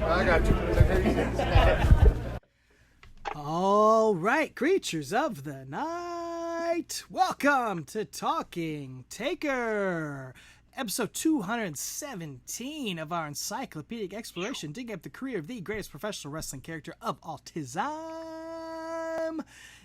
I got you. All right, creatures of the night, welcome to Talking Taker, episode 217 of our encyclopedic exploration, digging up the career of the greatest professional wrestling character of all time,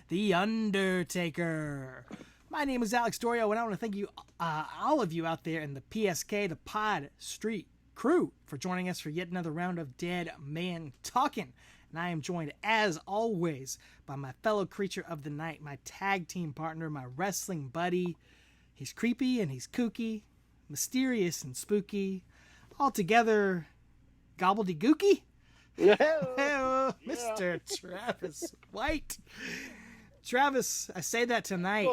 The Undertaker. My name is Alex Dorio, and I want to thank you, all of you out there in the PSK, the Pod Street crew, for joining us for yet another round of Dead Man Talking. And I am joined, as always, by my fellow creature of the night, my tag team partner, my wrestling buddy. He's creepy and he's kooky, mysterious and spooky, altogether gobbledygooky. Hello, Mr. Travis White. Travis, I say that tonight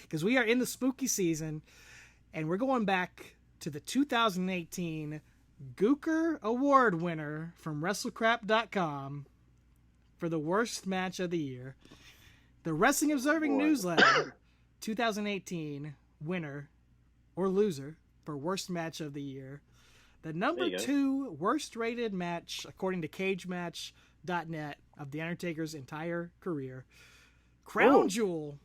because we are in the spooky season, and we're going back to the 2018 Gooker Award winner from WrestleCrap.com for the worst match of the year. The Wrestling Observing Newsletter 2018 winner or loser for worst match of the year. The number 2 worst rated match, according to CageMatch.net, of The Undertaker's entire career. Crown Jewel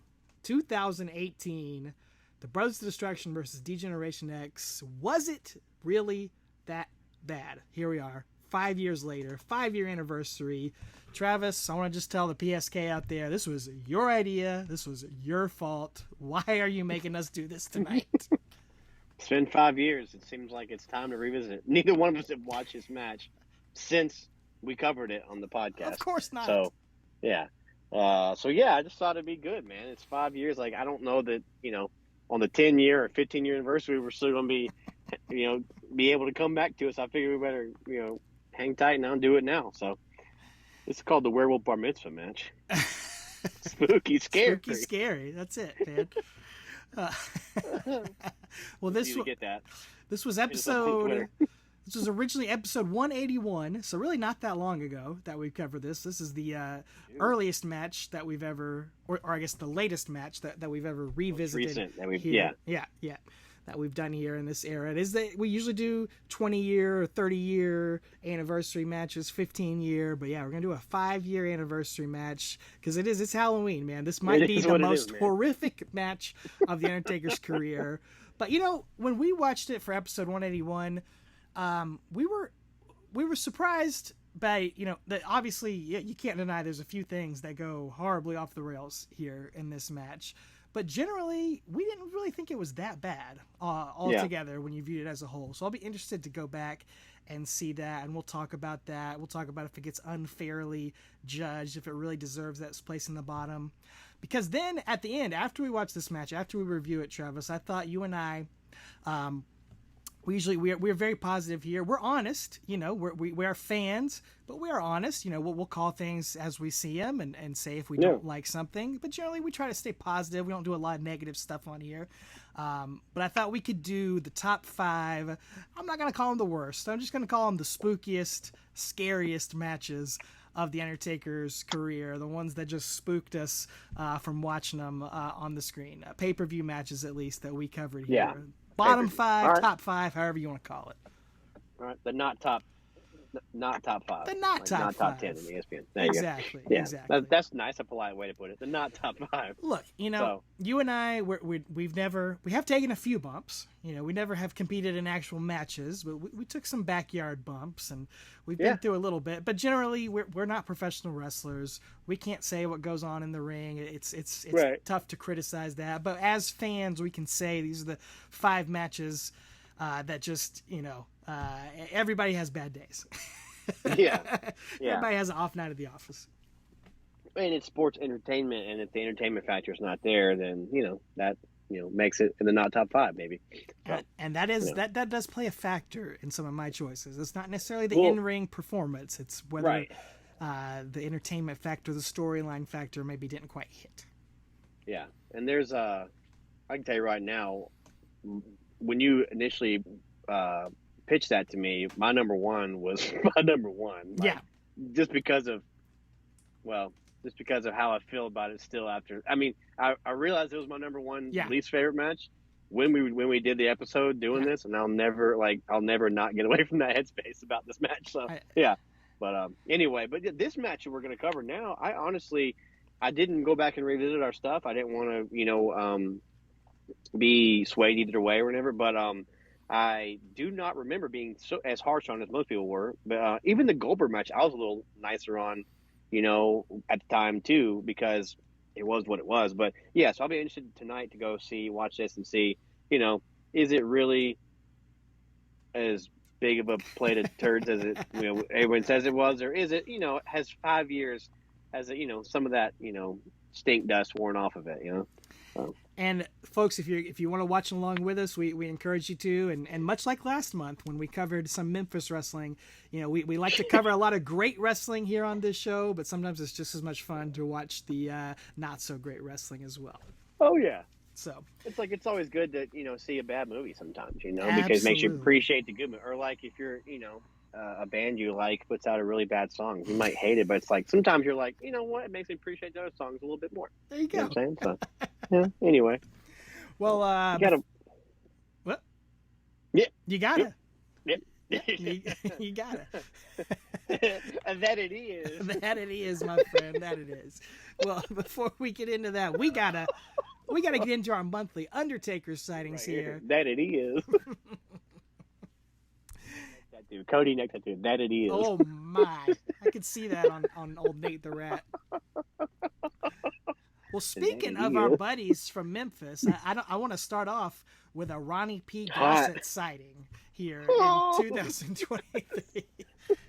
2018, The Brothers of Destruction versus D-Generation X. Was it really that bad? Here we are, 5 years later, 5-year anniversary. Travis, I want to just tell the PSK out there, this was your idea. This was your fault. Why are you making us do this tonight? It's been 5 years. It seems like it's time to revisit it. Neither one of us have watched this match since we covered it on the podcast. Of course not. So, yeah. I just thought it'd be good, man. It's 5 years. Like, I don't know that, on the 10-year or 15-year anniversary, we're still going to be, be able to come back to us. I figure we better, hang tight now and do it now. So, it's called the Werewolf Bar Mitzvah match. Spooky, scary. Spooky, scary. That's it, man. Well, this was episode... This was originally episode 181, so really not that long ago that we've covered this. This is the earliest match that we've ever, or I guess the latest match that we've ever revisited. Recent that we've, here. Yeah, that we've done here in this era. It is that we usually do 20-year or 30-year anniversary matches, 15-year, but yeah, we're gonna do a 5-year anniversary match because it's Halloween, man. This might be the most horrific match of the Undertaker's career. But when we watched it for episode 181. We were surprised by, that obviously you can't deny there's a few things that go horribly off the rails here in this match, but generally we didn't really think it was that bad altogether when you viewed it as a whole. So I'll be interested to go back and see that, and we'll talk about that. We'll talk about if it gets unfairly judged, if it really deserves that place in the bottom. Because then at the end, after we watch this match, after we review it, Travis, I thought you and I, we're very positive here. We're honest, we are fans, but we are honest. We'll call things as we see them and say if we don't like something. But generally, we try to stay positive. We don't do a lot of negative stuff on here. But I thought we could do the top 5. I'm not going to call them the worst. I'm just going to call them the spookiest, scariest matches of The Undertaker's career, the ones that just spooked us from watching them on the screen. Pay-per-view matches, at least, that we covered here. Yeah. Bottom 5, right. Top 5, however you want to call it. All right, the not top 5. The not top 5. Not top 10 in ESPN. Exactly. Yeah, exactly. That's nice, a polite way to put it. The not top 5. Look, you and I, we have taken a few bumps. We never have competed in actual matches, but we took some backyard bumps, and we've been through a little bit. But generally, we're not professional wrestlers. We can't say what goes on in the ring. It's right. Tough to criticize that. But as fans, we can say these are the 5 matches that just, everybody has bad days. Yeah. Everybody has an off night at the office. And it's sports entertainment, and if the entertainment factor is not there, then, that makes it in the not top 5, maybe. So, and that is that does play a factor in some of my choices. It's not necessarily the in-ring performance. It's whether the entertainment factor, the storyline factor maybe didn't quite hit. Yeah. And there's I can tell you right now, when you initially pitched that to me, my number 1 was my number 1. Yeah. Just because of how I feel about it still after. I mean, I realized it was my number 1 least favorite match, when we did the episode doing this, and I'll never not get away from that headspace about this match. So yeah, but anyway, but this match that we're going to cover now, I didn't go back and revisit our stuff. I didn't want to be swayed either way or whatever, but I do not remember being so as harsh on as most people were. But even the Goldberg match, I was a little nicer on, at the time too, because it was what it was. But yeah, so I'll be interested tonight to go watch this and see, is it really as big of a plate of turds as it, everyone says it was, or is it, has 5 years, has it, some of that, stink dust worn off of it, So. And folks, if you want to watch along with us, we encourage you to. And much like last month when we covered some Memphis wrestling, we like to cover a lot of great wrestling here on this show, but sometimes it's just as much fun to watch the not so great wrestling as well. Oh yeah. So it's always good to see a bad movie sometimes, because Absolutely. it makes you appreciate the good movie. Or like if you're a band you like puts out a really bad song, you might hate it, but it's like sometimes you're like, you know what, it makes me appreciate those songs a little bit more. There you go. You know what I'm saying? So, yeah. Anyway, well, you gotta. What? Yeah. You gotta. Yep. You gotta. That it is. That it is, my friend. That it is. Well, before we get into that, we gotta get into our monthly Undertaker sightings here. That it is. Dude, Cody next tattoo. That it is. Oh my! I could see that on old Nate the Rat. Well, speaking of our buddies from Memphis, I want to start off with a Ronnie P. Gossett sighting here in 2023,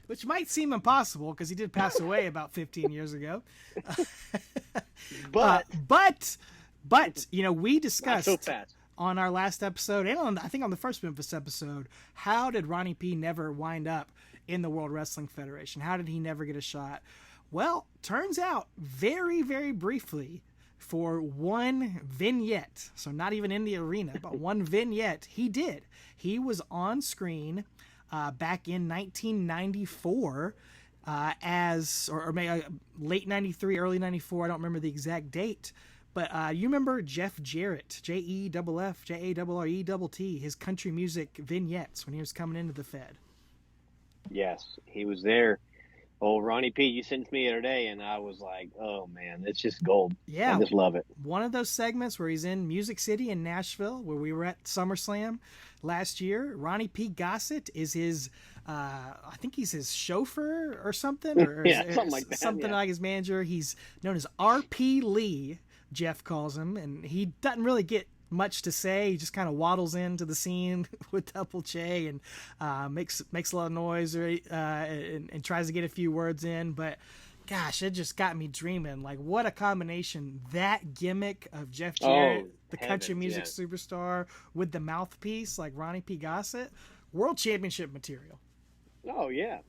which might seem impossible because he did pass away about 15 years ago. But we discussed not so fast. On our last episode, and I think on the first Memphis episode, how did Ronnie P. never wind up in the World Wrestling Federation? How did he never get a shot? Well, turns out, very, very briefly, for one vignette, so not even in the arena, but one vignette, he did. He was on screen back in 1994 or maybe late 93, early 94, I don't remember the exact date. But you remember Jeff Jarrett, Jeff Jarrett, his country music vignettes when he was coming into the Fed. Yes, he was there. Oh, Ronnie P, you sent me the other day, and I was like, oh, man, it's just gold. Yeah. I just love it. One of those segments where he's in Music City in Nashville, where we were at SummerSlam last year. Ronnie P. Gossett is his, I think he's his chauffeur or something. Or yeah, something like that. Something like his manager. He's known as R.P. Lee, Jeff calls him, and he doesn't really get much to say. He just kind of waddles into the scene with Double J and makes a lot of noise and tries to get a few words in. But gosh, it just got me dreaming. Like, what a combination, that gimmick of Jeff Jarrett, the country music superstar, with the mouthpiece like Ronnie P. Gossett. World championship material. Oh yeah,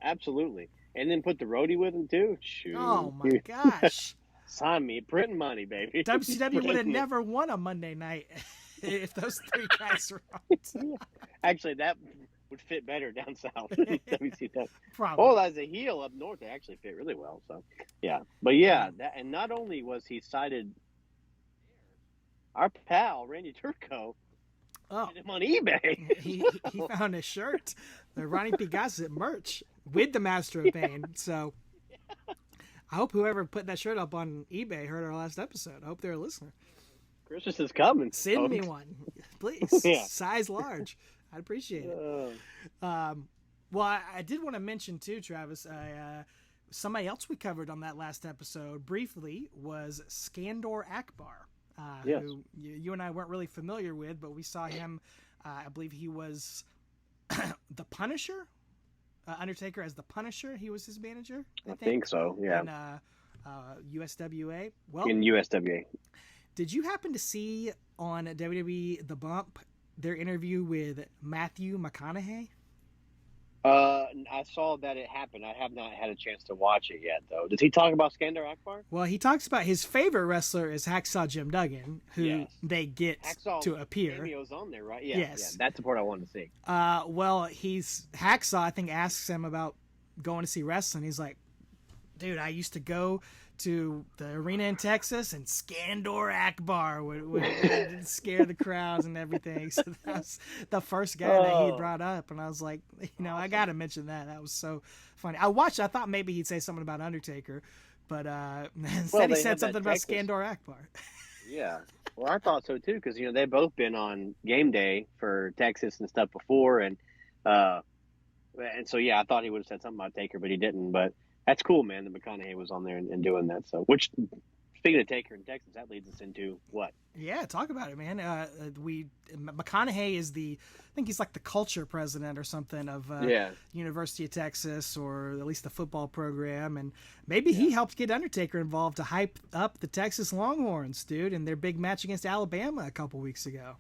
absolutely. And then put the roadie with him too. Shoot. Oh my gosh. Sign me, printing money, baby. WCW would have never won a Monday night if those three guys were on. Actually, that would fit better down south. WCW. Probably. Oh, as a heel up north, they actually fit really well. So, yeah. But yeah, and not only was he cited, our pal Randy Turco did him on eBay. he found a shirt, the Ronnie P. Gossett merch with the Master of Pain. So. I hope whoever put that shirt up on eBay heard our last episode. I hope they're a listener. Christmas is coming. Send me one, please. Yeah. Size large. I'd appreciate it. Well, I did want to mention too, Travis, somebody else we covered on that last episode briefly was Skandor Akbar, yes. who you and I weren't really familiar with, but we saw him. I believe he was the Punisher. Undertaker as the Punisher. He was his manager. I think so. Yeah. In USWA. Well, in USWA. Did you happen to see on WWE The Bump their interview with Matthew McConaughey? I saw that it happened. I have not had a chance to watch it yet, though. Does he talk about Skandor Akbar? Well, he talks about his favorite wrestler is Hacksaw Jim Duggan, who they get to appear. Cameo's on there, right? Yeah, yes. Yeah, that's the part I wanted to see. Well, Hacksaw, I think, asks him about going to see wrestling. He's like, dude, I used to go to the arena in Texas, and Skandor Akbar would scare the crowds and everything. So that was the first guy that he brought up, and I was like, I got to mention that. That was so funny. I watched. I thought maybe he'd say something about Undertaker, but instead he said something about Skandor Akbar. Yeah. Well, I thought so too, because they've both been on game day for Texas and stuff before, and so yeah, I thought he would have said something about Taker, but he didn't. But that's cool, man. That McConaughey was on there and doing that. So, which, speaking of Taker in Texas, that leads us into what? Yeah, talk about it, man. McConaughey is I think he's like the culture president or something of University of Texas, or at least the football program, and maybe he helped get Undertaker involved to hype up the Texas Longhorns, dude, in their big match against Alabama a couple weeks ago.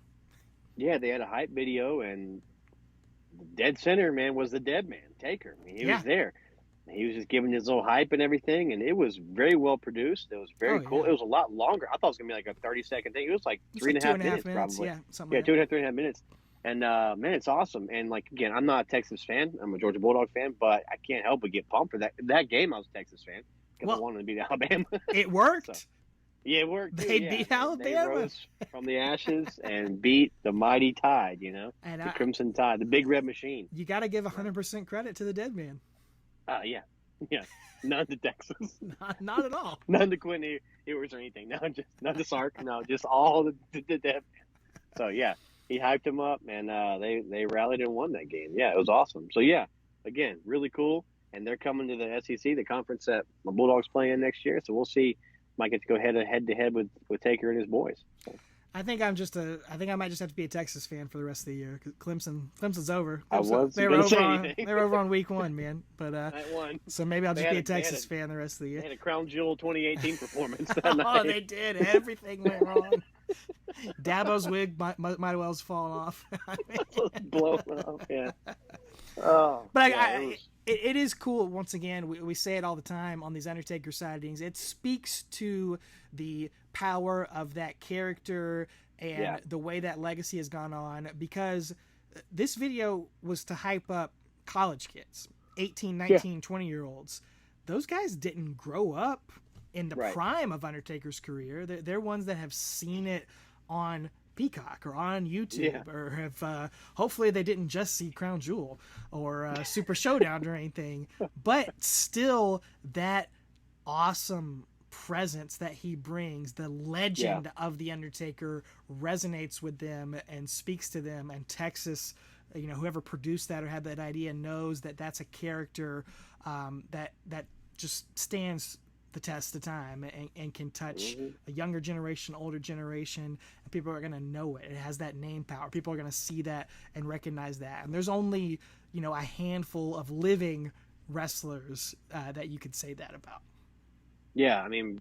Yeah, they had a hype video, and the dead center, man, was the dead man, Taker. I mean, he was there. He was just giving his little hype and everything, and it was very well produced. It was very cool. Yeah. It was a lot longer. I thought it was going to be like a 30-second thing. It was like 3.5 minutes, probably. Yeah, something like 2.5 minutes. And, man, it's awesome. And, like, again, I'm not a Texas fan. I'm a Georgia Bulldog fan, but I can't help but get pumped for that. That game, I was a Texas fan because I wanted to beat Alabama. It worked. So, yeah, it worked. They beat Alabama. They rose from the ashes and beat the mighty Tide, and the Crimson Tide, the Big Red Machine. You got to give 100% credit to the dead man. Yeah. Yeah, none to Texas. Not at all. None to Quinn Ewers or anything. No, just none to Sark. No, just all the dead. So yeah, he hyped him up, and they rallied and won that game. Yeah, it was awesome. So yeah, again, really cool. And they're coming to the SEC, the conference that my Bulldogs play in next year. So we'll see. Might get to go head to head with Taker and his boys. So. I think I might just have to be a Texas fan for the rest of the year. Cause Clemson's over. They were over on week 1, man. But so maybe I'll just be a Texas fan the rest of the year. They had a Crown Jewel 2018 performance that night. Oh, they did. Everything went wrong. Dabo's wig might well have fallen off. Blown off. Yeah. Oh, but it is cool. Once again, we say it all the time on these Undertaker sightings. It speaks to the power of that character and the way that legacy has gone on, because this video was to hype up college kids, 18, 19, 20-year-olds. Those guys didn't grow up in the prime of Undertaker's career. They're ones that have seen it on Peacock or on YouTube, or have hopefully they didn't just see Crown Jewel or Super Showdown or anything, but still that awesome presence that he brings, the legend of the Undertaker, resonates with them and speaks to them. And Texas, whoever produced that or had that idea, knows that that's a character that just stands the test of time and can touch a younger generation, older generation, and people are going to know it. It has that name power. People are going to see that and recognize that. And there's only, a handful of living wrestlers that you could say that about. Yeah, I mean,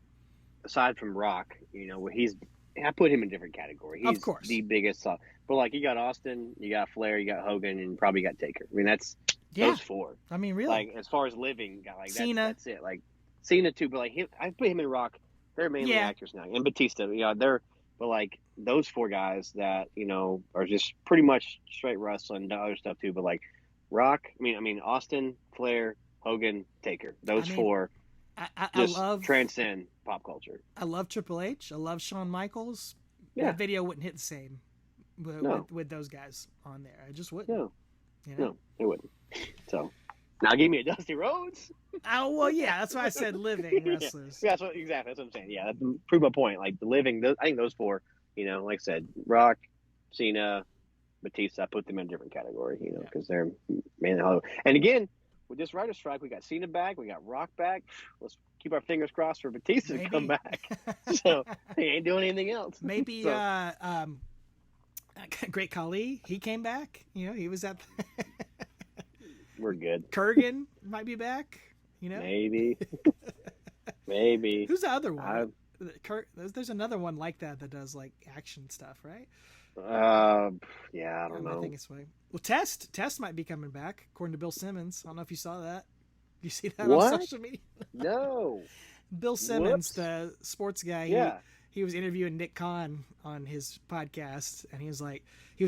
aside from Rock, I put him in a different category. He's of course the biggest. But like, you got Austin, you got Flair, you got Hogan, and probably got Taker. I mean, that's those four. I mean, really, like as far as living, like Cena. That's it. Like Cena too, but like him, I put him in Rock. They're mainly actors now, and Batista. But like those four guys that are just pretty much straight wrestling, and other stuff too. But like Rock, I mean Austin, Flair, Hogan, Taker. Those four. I love transcend pop culture. I love Triple H. I love Shawn Michaels. Yeah. That video wouldn't hit the same with those guys on there. I just wouldn't. No, it wouldn't. So now give me a Dusty Rhodes. Oh well, yeah, that's why I said living wrestlers. Yeah, exactly. That's what I'm saying. Yeah, that prove my point. Like the living, I think those four. Like I said, Rock, Cena, Batista. I put them in a different category. Because they're mainly Hollywood. And again, with this writer's strike, we got Cena back, we got Rock back. Let's keep our fingers crossed for Batista to come back. So he ain't doing anything else. Maybe Great Khali, he came back. He was at. We're good. Kurgan might be back. Maybe. Who's the other one? There's another one like that does like action stuff, right? Yeah, I don't know. I think it's way. Well, Test might be coming back, according to Bill Simmons. I don't know if you saw that. You see that on social media? No. Bill Simmons, the sports guy. he was interviewing Nick Khan on his podcast, and he was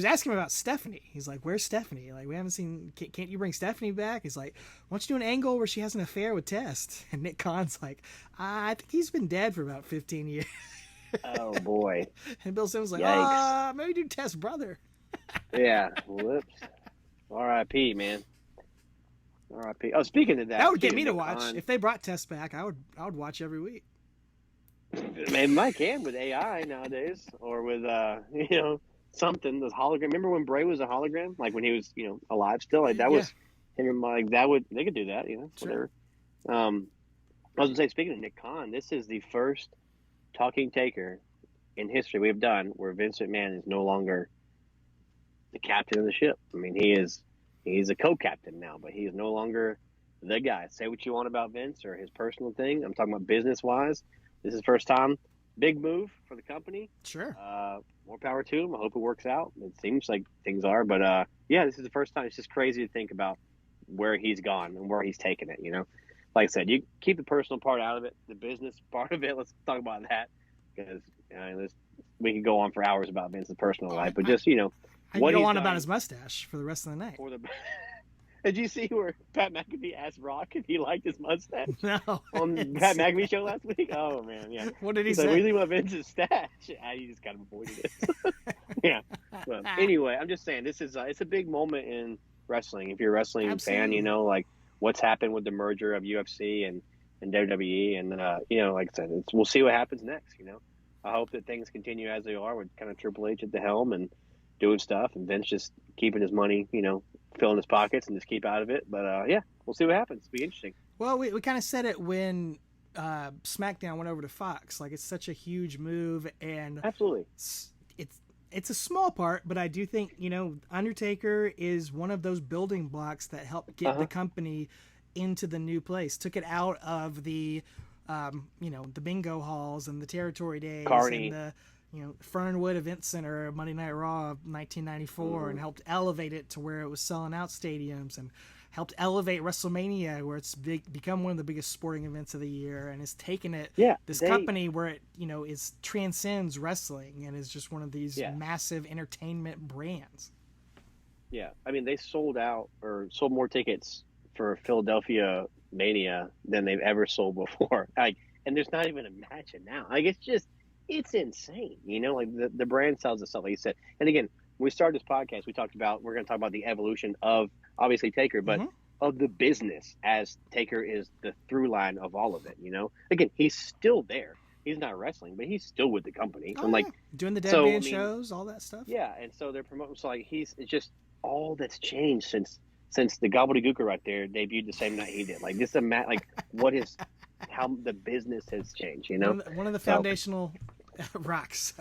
asking him about Stephanie. He's like, "Where's Stephanie? Like, we haven't seen. Can't you bring Stephanie back?" He's like, "Why don't you do an angle where she has an affair with Test?" And Nick Khan's like, "I think he's been dead for about 15 years." Oh boy. And Bill Simmons like, Yikes. maybe do Test's brother. Yeah. Whoops. R.I.P. man. R.I.P. Oh, speaking of that, That would get speaking me of to Nick watch. Khan, If they brought Test back, I would watch every week. man, Mike can with AI nowadays, or with something. This hologram. Remember when Bray was a hologram? Like when he was alive still. Like that was him and Mike. They could do that. Sure. Whatever. I was gonna say, speaking of Nick Khan, this is the first Talking Taker in history we've done where Vince McMahon is no longer the captain of the ship. I mean, he's a co-captain now, but he is no longer the guy. Say what you want about Vince or his personal thing. I'm talking about business-wise. This is the first time. Big move for the company. Sure. More power to him. I hope it works out. It seems like things are. But, this is the first time. It's just crazy to think about where he's gone and where he's taken it, Like I said, you keep the personal part out of it, the business part of it. Let's talk about that because we could go on for hours about Vince's personal life. But just, I what can go he's on done about his mustache for the rest of the night. Did you see where Pat McAfee asked Rock if he liked his mustache No. on Pat McAfee show last week? Oh man, yeah. What did he He's say? like, what do you think about Vince's stash? He just kind of avoided it. Yeah. But anyway, I'm just saying this is it's a big moment in wrestling. If you're a wrestling Absolutely. fan, like what's happened with the merger of UFC and WWE, and like I said, we'll see what happens next. I hope that things continue as they are with kind of Triple H at the helm and doing stuff, and Vince just keeping his money, filling his pockets and just keep out of it. But we'll see what happens. It'll be interesting. Well, we kind of said it when SmackDown went over to Fox. Like, it's such a huge move, and Absolutely. It's a small part, but I do think Undertaker is one of those building blocks that helped get the company into the new place. Took it out of the the bingo halls and the territory days Carney. and the Fernwood Event Center, Monday Night Raw of 1994, and helped elevate it to where it was selling out stadiums, and helped elevate WrestleMania, where it's become one of the biggest sporting events of the year, and has taken it company where it transcends wrestling and is just one of these massive entertainment brands. Yeah, I mean they sold more tickets for Philadelphia Mania than they've ever sold before. And there's not even a match now. It's insane. Like the brand sells itself, like you said. And again, when we started this podcast, we're going to talk about the evolution of obviously Taker, but of the business, as Taker is the through line of all of it. Again, he's still there. He's not wrestling, but he's still with the company. Doing the dead man shows, all that stuff. Yeah, and so they're promoting. So it's just all that's changed since the Gobbledygooker right there debuted the same night he did. Like this, how the business has changed. One of the foundational rocks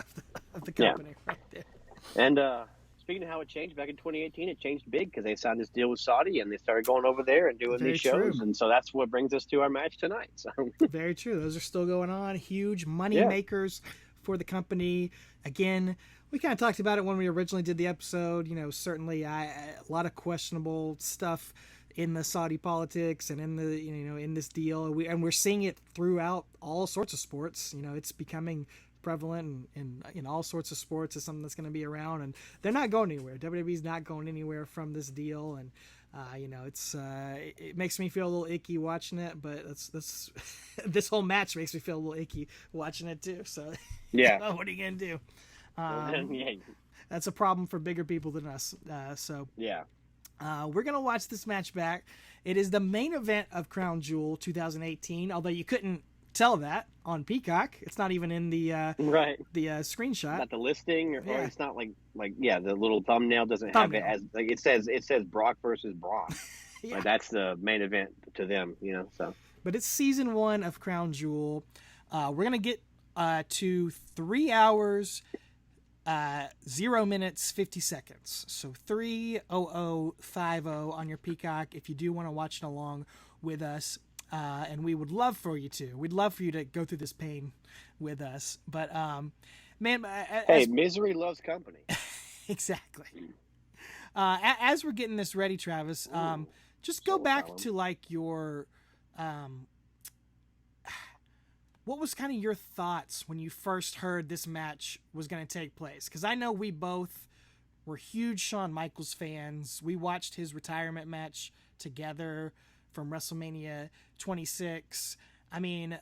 of the company right there. And speaking of how it changed back in 2018, it changed big because they signed this deal with Saudi and they started going over there and doing these shows. And so that's what brings us to our match tonight. So very true. Those are still going on. Huge money makers for the company. Again, we kind of talked about it when we originally did the episode. Certainly a lot of questionable stuff in the Saudi politics and in the in this deal. We're seeing it throughout all sorts of sports. It's becoming prevalent in all sorts of sports. It's something that's going to be around, and they're not going anywhere. WWE's not going anywhere from this deal, and it makes me feel a little icky watching it, but that's this whole match makes me feel a little icky watching it too. So yeah, what are you gonna do? That's a problem for bigger people than us. We're gonna watch this match back. It is the main event of Crown Jewel 2018. Although you couldn't tell that on Peacock, it's not even in the the screenshot. Not the listing, or it's not like the little thumbnail doesn't have it as it says Brock versus Braun. Like that's the main event to them, So, but it's season 1 of Crown Jewel. We're gonna get to 3 hours. 0 minutes 50 seconds, so 3:00:50 on your Peacock if you do want to watch it along with us, and we would love for you to. We'd love for you to go through this pain with us. But man, misery loves company. Exactly. As we're getting this ready, Travis, just go back to like your what was kind of your thoughts when you first heard this match was going to take place? Because I know we both were huge Shawn Michaels fans. We watched his retirement match together from WrestleMania 26. I mean,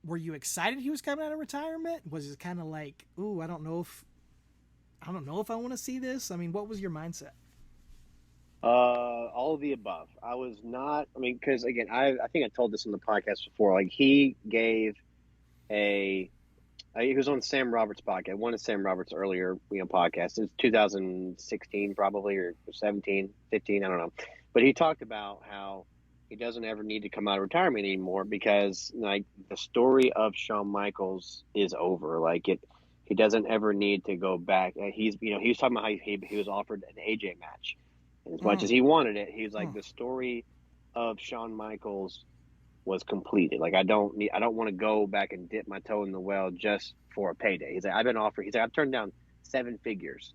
were you excited he was coming out of retirement? Was it kind of like, ooh, I don't know if I want to see this? I mean, what was your mindset? All of the above. I was not. I mean, because again, I think I told this on the podcast before. Like he gave a. He was on Sam Roberts' podcast. One of Sam Roberts' earlier podcasts. It was 2016 probably or 17, 15. I don't know, but he talked about how he doesn't ever need to come out of retirement anymore because like the story of Shawn Michaels is over. Like it. He doesn't ever need to go back. He was talking about how he was offered an AJ match. As much as he wanted it, he was like, the story of Shawn Michaels was completed. Like I don't want to go back and dip my toe in the well just for a payday. He's like, I've turned down 7 figures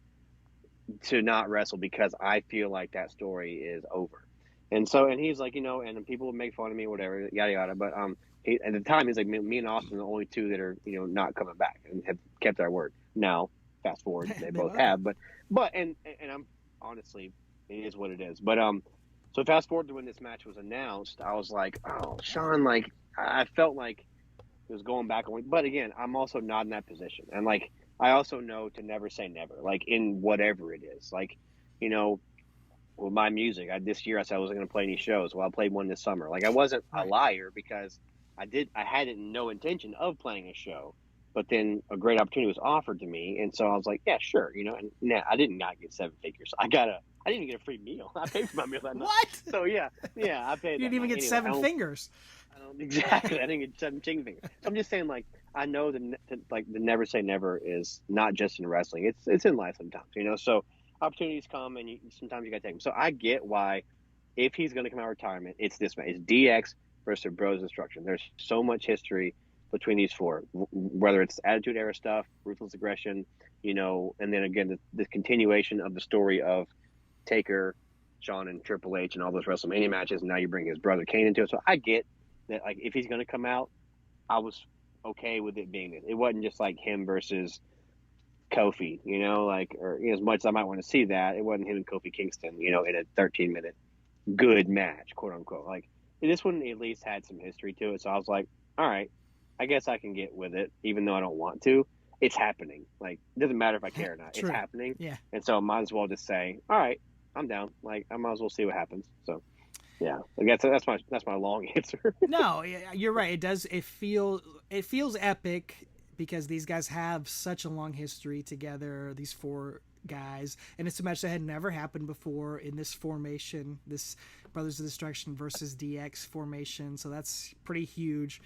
to not wrestle because I feel like that story is over. And he's like, and people would make fun of me, whatever, yada yada. But at the time, he's like, me and Austin are the only two that are not coming back and have kept our word. Now, fast forward, they both have. But I'm honestly. It is what it is. But so fast forward to when this match was announced, I was like, oh, Shawn, like I felt like it was going back. But again, I'm also not in that position. And like I also know to never say never, like in whatever it is. Like, with my music, this year I said I wasn't going to play any shows. Well, I played one this summer. Like I wasn't a liar because I had no intention of playing a show. But then a great opportunity was offered to me, and so I was like, "Yeah, sure." And I did not get 7 figures. I didn't even get a free meal. I paid for my meal that night. What? So yeah, I paid. You didn't even get 7 fingers. I don't exactly. I didn't get 7 chicken fingers. So I'm just saying, like, I know the never say never is not just in wrestling. It's in life sometimes, So opportunities come, and sometimes you got to take them. So I get why, if he's going to come out of retirement, it's this match. It's DX versus Bros Destruction. There's so much history between these four, whether it's Attitude Era stuff, Ruthless Aggression, and then again the continuation of the story of Taker, Shawn, and Triple H, and all those WrestleMania matches. And now you bring his brother Kane into it, so I get that. Like if he's going to come out, I was okay with it being this. It wasn't just like him versus Kofi, or as much as I might want to see that, it wasn't him and Kofi Kingston, in a 13-minute good match, quote unquote. Like this one at least had some history to it, so I was like, all right. I guess I can get with it, even though I don't want to. It's happening. Like, it doesn't matter if I care or not. True. It's happening. Yeah. And so I might as well just say, all right, I'm down. Like, I might as well see what happens. So, yeah. I guess that's my long answer. No, you're right. It does. It feels epic because these guys have such a long history together. These 4 guys, and it's a match that had never happened before in this formation. This Brothers of Destruction versus DX formation. So that's pretty huge.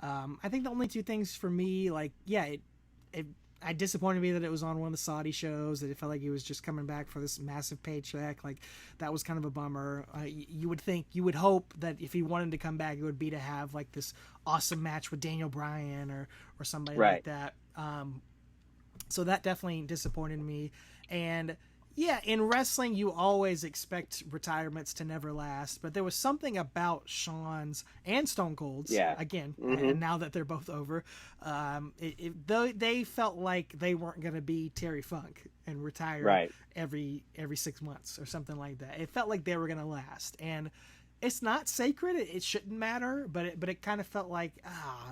I think the only 2 things for me, like, yeah, it disappointed me that it was on one of the Saudi shows, that it felt like he was just coming back for this massive paycheck. Like, that was kind of a bummer. You would hope that if he wanted to come back, it would be to have, like, this awesome match with Daniel Bryan or somebody like that. So that definitely disappointed me. And yeah, in wrestling, you always expect retirements to never last, but there was something about Shawn's and Stone Cold's, again, and now that they're both over, they felt like they weren't going to be Terry Funk and retire every 6 months or something like that. It felt like they were going to last, and it's not sacred. It shouldn't matter, but it kind of felt like,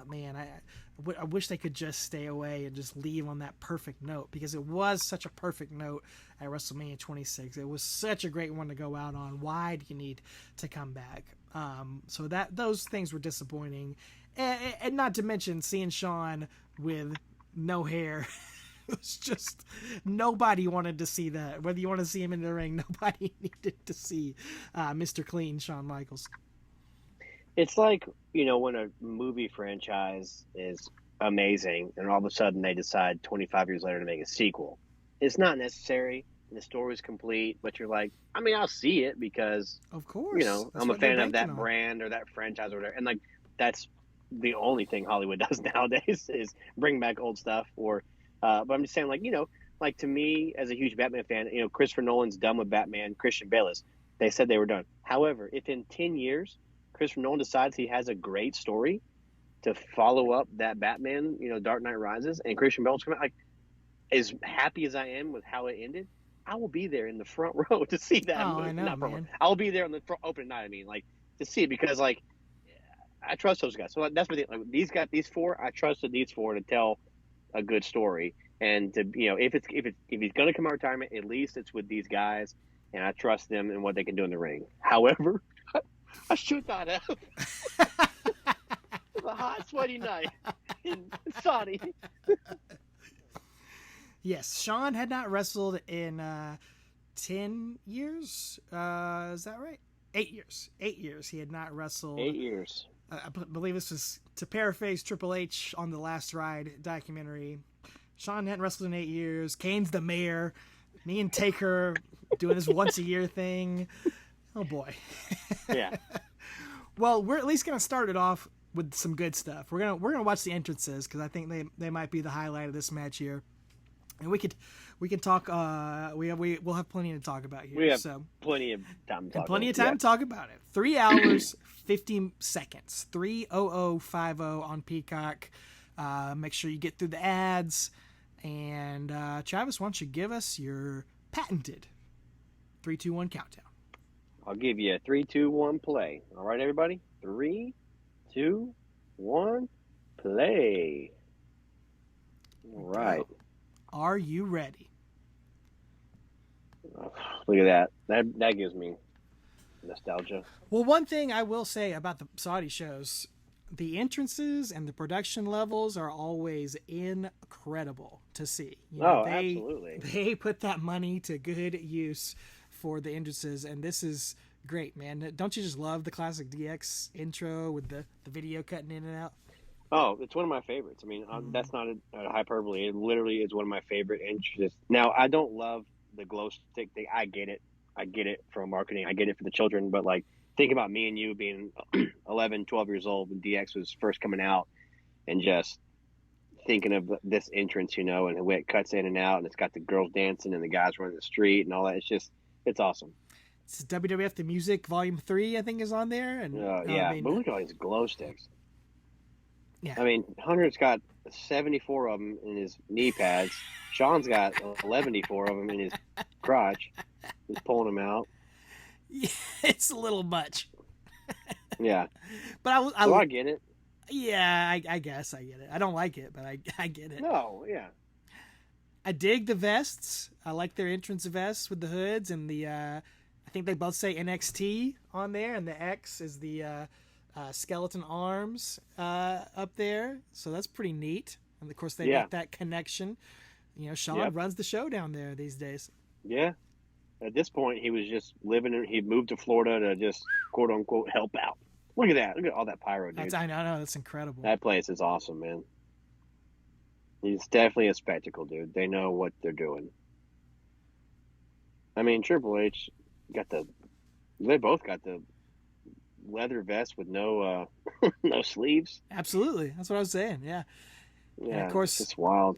man, I wish they could just stay away and just leave on that perfect note, because it was such a perfect note at WrestleMania 26. It was such a great one to go out on. Why do you need to come back? So those things were disappointing, and not to mention seeing Shawn with no hair. It was just, nobody wanted to see that. Whether you want to see him in the ring, nobody needed to see Mr. Clean Shawn Michaels. It's like, when a movie franchise is amazing and all of a sudden they decide 25 years later to make a sequel. It's not necessary. The story's complete, but you're like, I mean, I'll see it because, of course, I'm a fan of that brand or that franchise or whatever. And like, that's the only thing Hollywood does nowadays is bring back old stuff. Or, but I'm just saying, like, like to me as a huge Batman fan, Christopher Nolan's done with Batman. Christian Bale is. They said they were done. However, if in 10 years Christopher Nolan decides he has a great story, to follow up that Batman, Dark Knight Rises, and Christian Bale's coming out, like, as happy as I am with how it ended, I will be there in the front row to see that Oh, movie. I know, Not front row. man. I will be there on the opening night. I mean, like, to see it, because, like, I trust those guys. So that's what these four. I trusted these four to tell a good story, and to if he's going to come out of retirement, at least it's with these guys, and I trust them and what they can do in the ring. However, I should not have. It was a hot, sweaty night in Saudi. Yes, Sean had not wrestled in 10 years. Is that right? 8 years. 8 years he had not wrestled. 8 years. I believe this was, to paraphrase Triple H on the Last Ride documentary, Sean hadn't wrestled in 8 years. Kane's the mayor. Me and Taker doing this once a year thing. Oh boy. Yeah. Well, we're at least gonna start it off with some good stuff. We're gonna watch the entrances because I think they might be the highlight of this match here, and we can talk. We'll have plenty to talk about here. We have so plenty of time to talk. plenty of time to talk about it. 3 hours 50 seconds. 3:0050 on Peacock. Make sure you get through the ads. And Travis, why don't you give us your patented 3, 2, 1 countdown? I'll give you a 3, 2, 1 play. All right, everybody? 3, 2, 1 play. All right. Are you ready? Look at that. That gives me nostalgia. Well, one thing I will say about the Saudi shows, the entrances and the production levels are always incredible to see. Absolutely. They put that money to good use for the entrances, and this is great, man. Don't you just love the classic DX intro with the video cutting in and out? Oh, it's one of my favorites. I mean, that's not a hyperbole. It literally is one of my favorite entrances. Now, I don't love the glow stick thing. I get it. I get it from marketing. I get it for the children. But, like, think about me and you being 11, 12 years old when DX was first coming out, and just thinking of this entrance, and the way it cuts in and out, and it's got the girls dancing and the guys running the street and all that. It's awesome. It's WWF The Music Volume 3, I think, is on there. And yeah, but look at all these glow sticks. Yeah. I mean, Hunter's got 74 of them in his knee pads. Sean's got 114 of them in his crotch. He's pulling them out. Yeah, it's a little much. Yeah. But I get it. Yeah, I guess I get it. I don't like it, but I get it. No, yeah. I dig the vests. I like their entrance vests with the hoods and the. I think they both say NXT on there, and the X is the skeleton arms up there. So that's pretty neat. And of course, they make that connection. Sean runs the show down there these days. Yeah. At this point, he was just he moved to Florida to just quote unquote help out. Look at that! Look at all that pyro, dude. I know, that's incredible. That place is awesome, man. He's definitely a spectacle, dude. They know what they're doing. I mean, Triple H they both got the leather vest with no no sleeves. Absolutely, that's what I was saying. Yeah. Yeah. And of course, it's wild.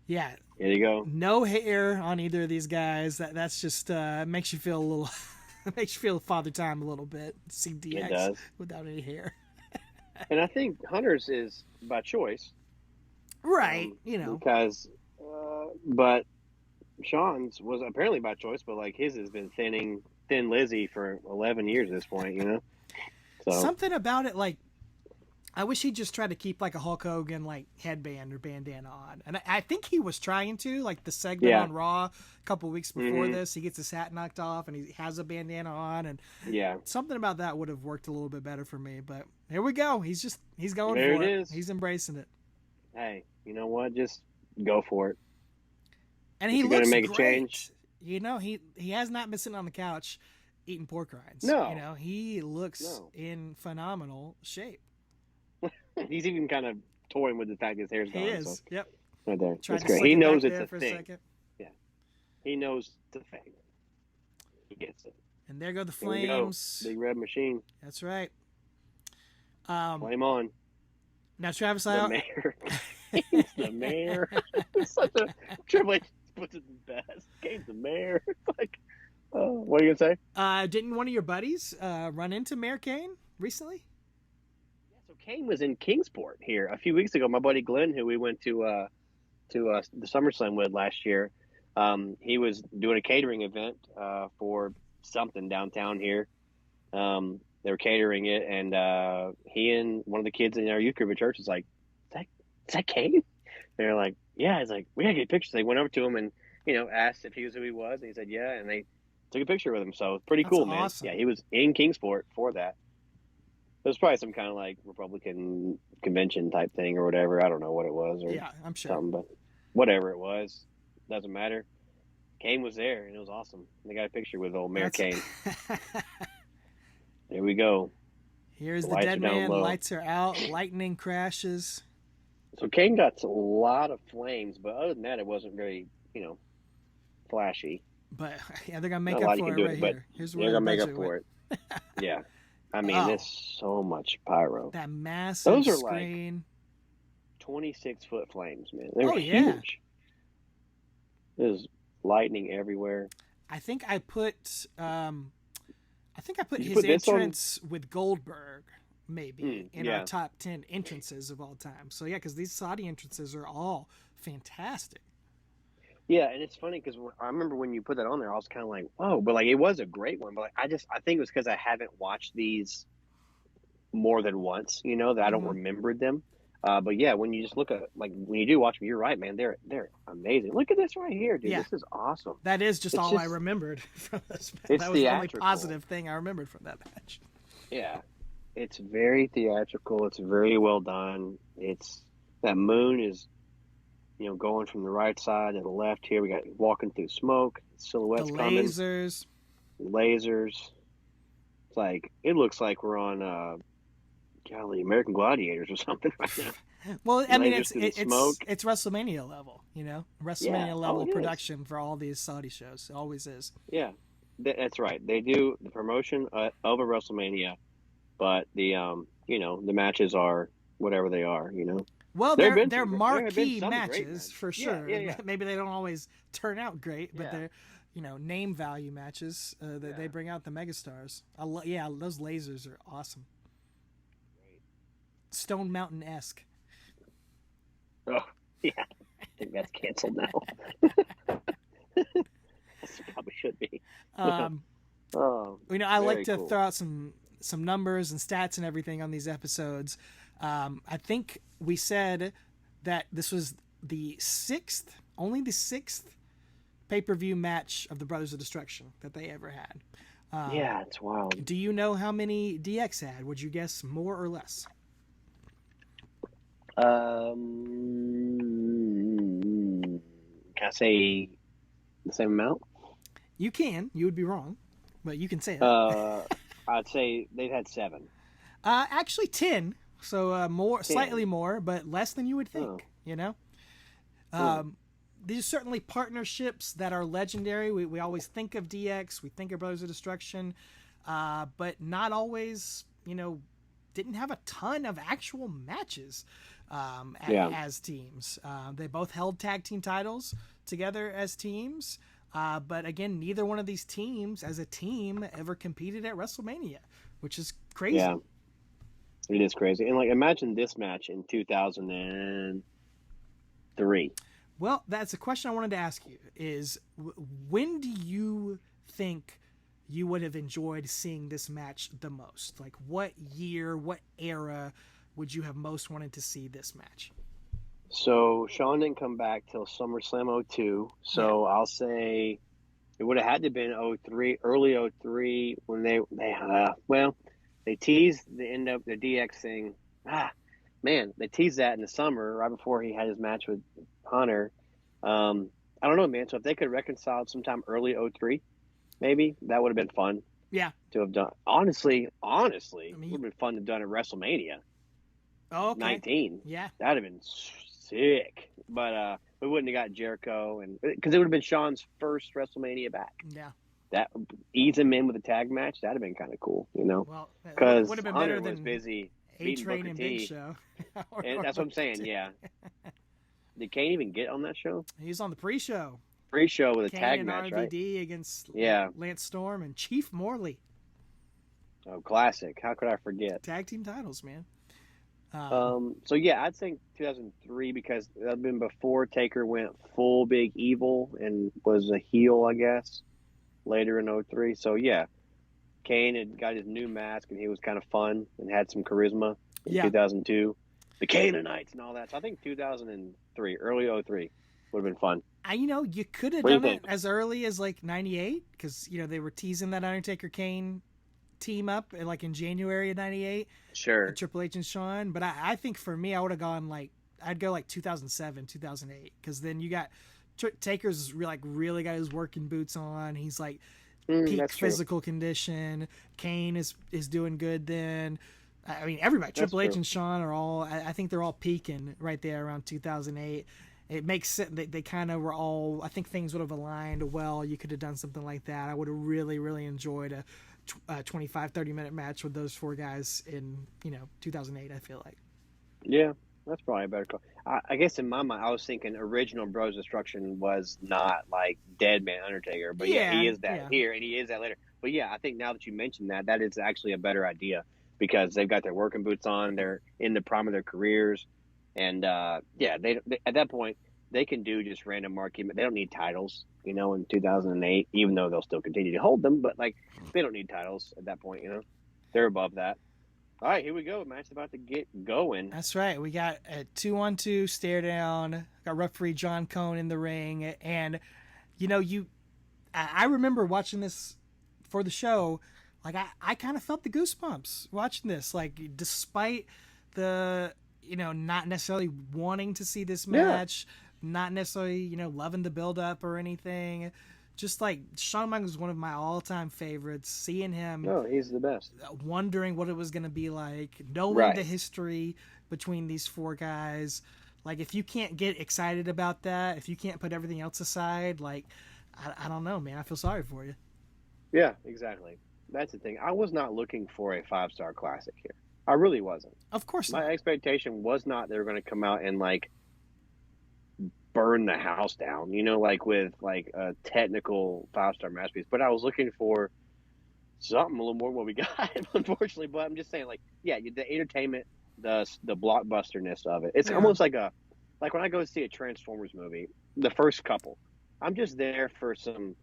Yeah. There you go. No hair on either of these guys. That's just makes you feel a little. Makes you feel Father Time a little bit. See DX without any hair. And I think Hunter's is by choice. Right. Because, but Sean's was apparently by choice, but like his has been Thin Lizzy for 11 years at this point, So something about it, like, I wish he'd just try to keep like a Hulk Hogan like headband or bandana on, and I think he was trying to, like the segment on Raw a couple of weeks before this. He gets his hat knocked off and he has a bandana on, and something about that would have worked a little bit better for me. But here we go. He's going there for it. He's embracing it. Hey, you know what? Just go for it. And he looks gonna make great. A change. He has not been sitting on the couch eating pork rinds. No, he looks in phenomenal shape. He's even kind of toying with the fact his hair's gone. He is. So. Yep. Right there. That's great. He knows it's a thing. Yeah. He knows it's a thing. He gets it. And there go the flames. Big red machine. That's right. Flame on. Now, Travis, the mayor. He's the mayor. It's such a Triple H puts it the best. Game's the mayor. It's like, what are you gonna say? Didn't one of your buddies run into Mayor Kane recently? So Kane was in Kingsport here a few weeks ago. My buddy Glenn, who we went to the SummerSlam with last year, he was doing a catering event for something downtown here. They were catering it, and he and one of the kids in our youth group at church was like, "Is that Kane?" They're like, "Yeah." He's like, "We gotta get pictures." They went over to him and asked if he was who he was, and he said, "Yeah," and they took a picture with him. So it's pretty cool, man. Awesome. Yeah, he was in Kingsport for that. It was probably some kind of like Republican convention type thing or whatever. I don't know what it was, or I'm sure. something, but whatever it was, doesn't matter. Kane was there, and it was awesome. They got a picture with old Mayor Kane. There we go. Here's the dead man. Lights are out. Lightning crashes. So Kane got a lot of flames, but other than that, it wasn't very, flashy. But yeah, they're gonna make up for it right here. Here's where they're gonna make up for it. Yeah, I mean, there's so much pyro. That massive Those are screen. Like 26-foot flames, man. They're huge. There's lightning everywhere. I think I put his entrance with Goldberg maybe in our top 10 entrances of all time. So yeah, because these Saudi entrances are all fantastic. Yeah, and it's funny because I remember when you put that on there, I was kind of like, "Whoa!" But like, it was a great one. But like, I think it was because I haven't watched these more than once, that I don't remember them. But yeah, when you just look at when you do watch them, you're right, man. They're amazing. Look at this right here, dude. Yeah. This is awesome. That is just all I remembered from this match. That was the only positive thing I remembered from that match. Yeah, it's very theatrical. It's very well done. It's that moon is. Going from the right side to the left here. We got walking through smoke, silhouettes coming. Lasers. It's like, it looks like we're on, American Gladiators or something right now. Well, I mean, it's WrestleMania level, WrestleMania level production for all these Saudi shows. It always is. Yeah, that's right. They do the promotion of a WrestleMania, but the, the matches are whatever they are, Well, they're marquee matches for sure. Yeah. Maybe they don't always turn out great, but they're, name value matches that they bring out the megastars. Those lasers are awesome. Great. Stone Mountain-esque. Oh, yeah. I think that's canceled now. Probably should be. I like to throw out some numbers and stats and everything on these episodes. I think we said that this was only the sixth pay-per-view match of the Brothers of Destruction that they ever had. Yeah, it's wild. Do you know how many DX had? Would you guess more or less? Can I say the same amount? You can. You would be wrong, but you can say it. I'd say they've had 7. Actually 10. So more, slightly more, but less than you would think. These are certainly partnerships that are legendary. We always think of DX, we think of Brothers of Destruction, but not always. Didn't have a ton of actual matches as teams. They both held tag team titles together as teams, but again, neither one of these teams, as a team, ever competed at WrestleMania, which is crazy. Yeah. It is crazy. And imagine this match in 2003. Well, that's a question I wanted to ask you is when do you think you would have enjoyed seeing this match the most? Like what year, what era would you have most wanted to see this match? So Shawn didn't come back till SummerSlam 02. So I'll say it would have had to have been 03, early 03 when they teased the end of the DX thing. They teased that in the summer right before he had his match with Hunter. I don't know, man. So if they could reconcile sometime early 03, maybe that would have been fun. Yeah. To have done. Honestly, it would have been fun to have done at WrestleMania. Oh, okay. 19. Yeah. That would have been sick. But we wouldn't have got Jericho, and because it would have been Shawn's first WrestleMania back. Yeah. That ease him in with a tag match. That'd have been kind of cool, Well, because would have been Hunter better than was busy A-Train and Big Show. And that's what I'm saying. Yeah. Did Kane even get on that show? He's on the pre-show. Pre-show with a Kane tag and match, RVD right? against Yeah. Lance Storm and Chief Morley. Oh, classic! How could I forget? Tag team titles, man. So yeah, I'd say 2003 because that'd been before Taker went full big evil and was a heel, I guess, later in '03. So yeah, Kane had got his new mask and he was kind of fun and had some charisma in Yeah. 2002. The Canaanites and all that. So I think 2003, early '03 would have been fun. You could have What do you done it think? as early as like '98 because they were teasing that Undertaker Kane team up like in January of '98, Sure. Triple H and Shawn. But I think for me, I would have gone like I'd go like 2007, 2008 because then you got Taker's really got his working boots on. He's like peak That's true. physical condition. Kane is doing good then. I mean, everybody, That's Triple H true. and Shawn are all. I think they're all peaking right there around 2008. It makes sense. They kind of were all. I think things would have aligned well. You could have done something like that. I would have really enjoyed a 25, 30-minute match with those four guys in 2008. I feel like. Yeah, that's probably a better call. I guess in my mind, I was thinking original Bros Destruction was not like Dead Man Undertaker, but yeah, he Yeah, is that yeah. here and he is that later. But yeah, I think now that you mentioned that, that is actually a better idea because they've got their working boots on, they're in the prime of their careers, and yeah, they at that point they can do just random marquee. They don't need titles, in 2008, even though they'll still continue to hold them. But like, they don't need titles at that point. They're above that. All right, here we go. Match's about to get going. That's right. We got a 2-on-2 stare down. Got referee John Cone in the ring, and I remember watching this for the show. Like I kind of felt the goosebumps watching this. Like despite the not necessarily wanting to see this Yeah. match, not necessarily loving the build up or anything. Just like Shawn Michaels is one of my all time favorites. Seeing him No, he's the best. wondering what it was going to be like, knowing Right. the history between these four guys. Like, if you can't get excited about that, if you can't put everything else aside, like, I don't know, man. I feel sorry for you. Yeah, exactly. That's the thing. I was not looking for a 5-star classic here. I really wasn't. Of course My not. expectation was not they were going to come out and like burn the house down, like with like a technical 5-star masterpiece. But I was looking for something a little more than what we got, unfortunately. But I'm just saying, like, yeah, the entertainment, the blockbusterness of it. It's Yeah. almost like when I go see a Transformers movie, the first couple, I'm just there for some,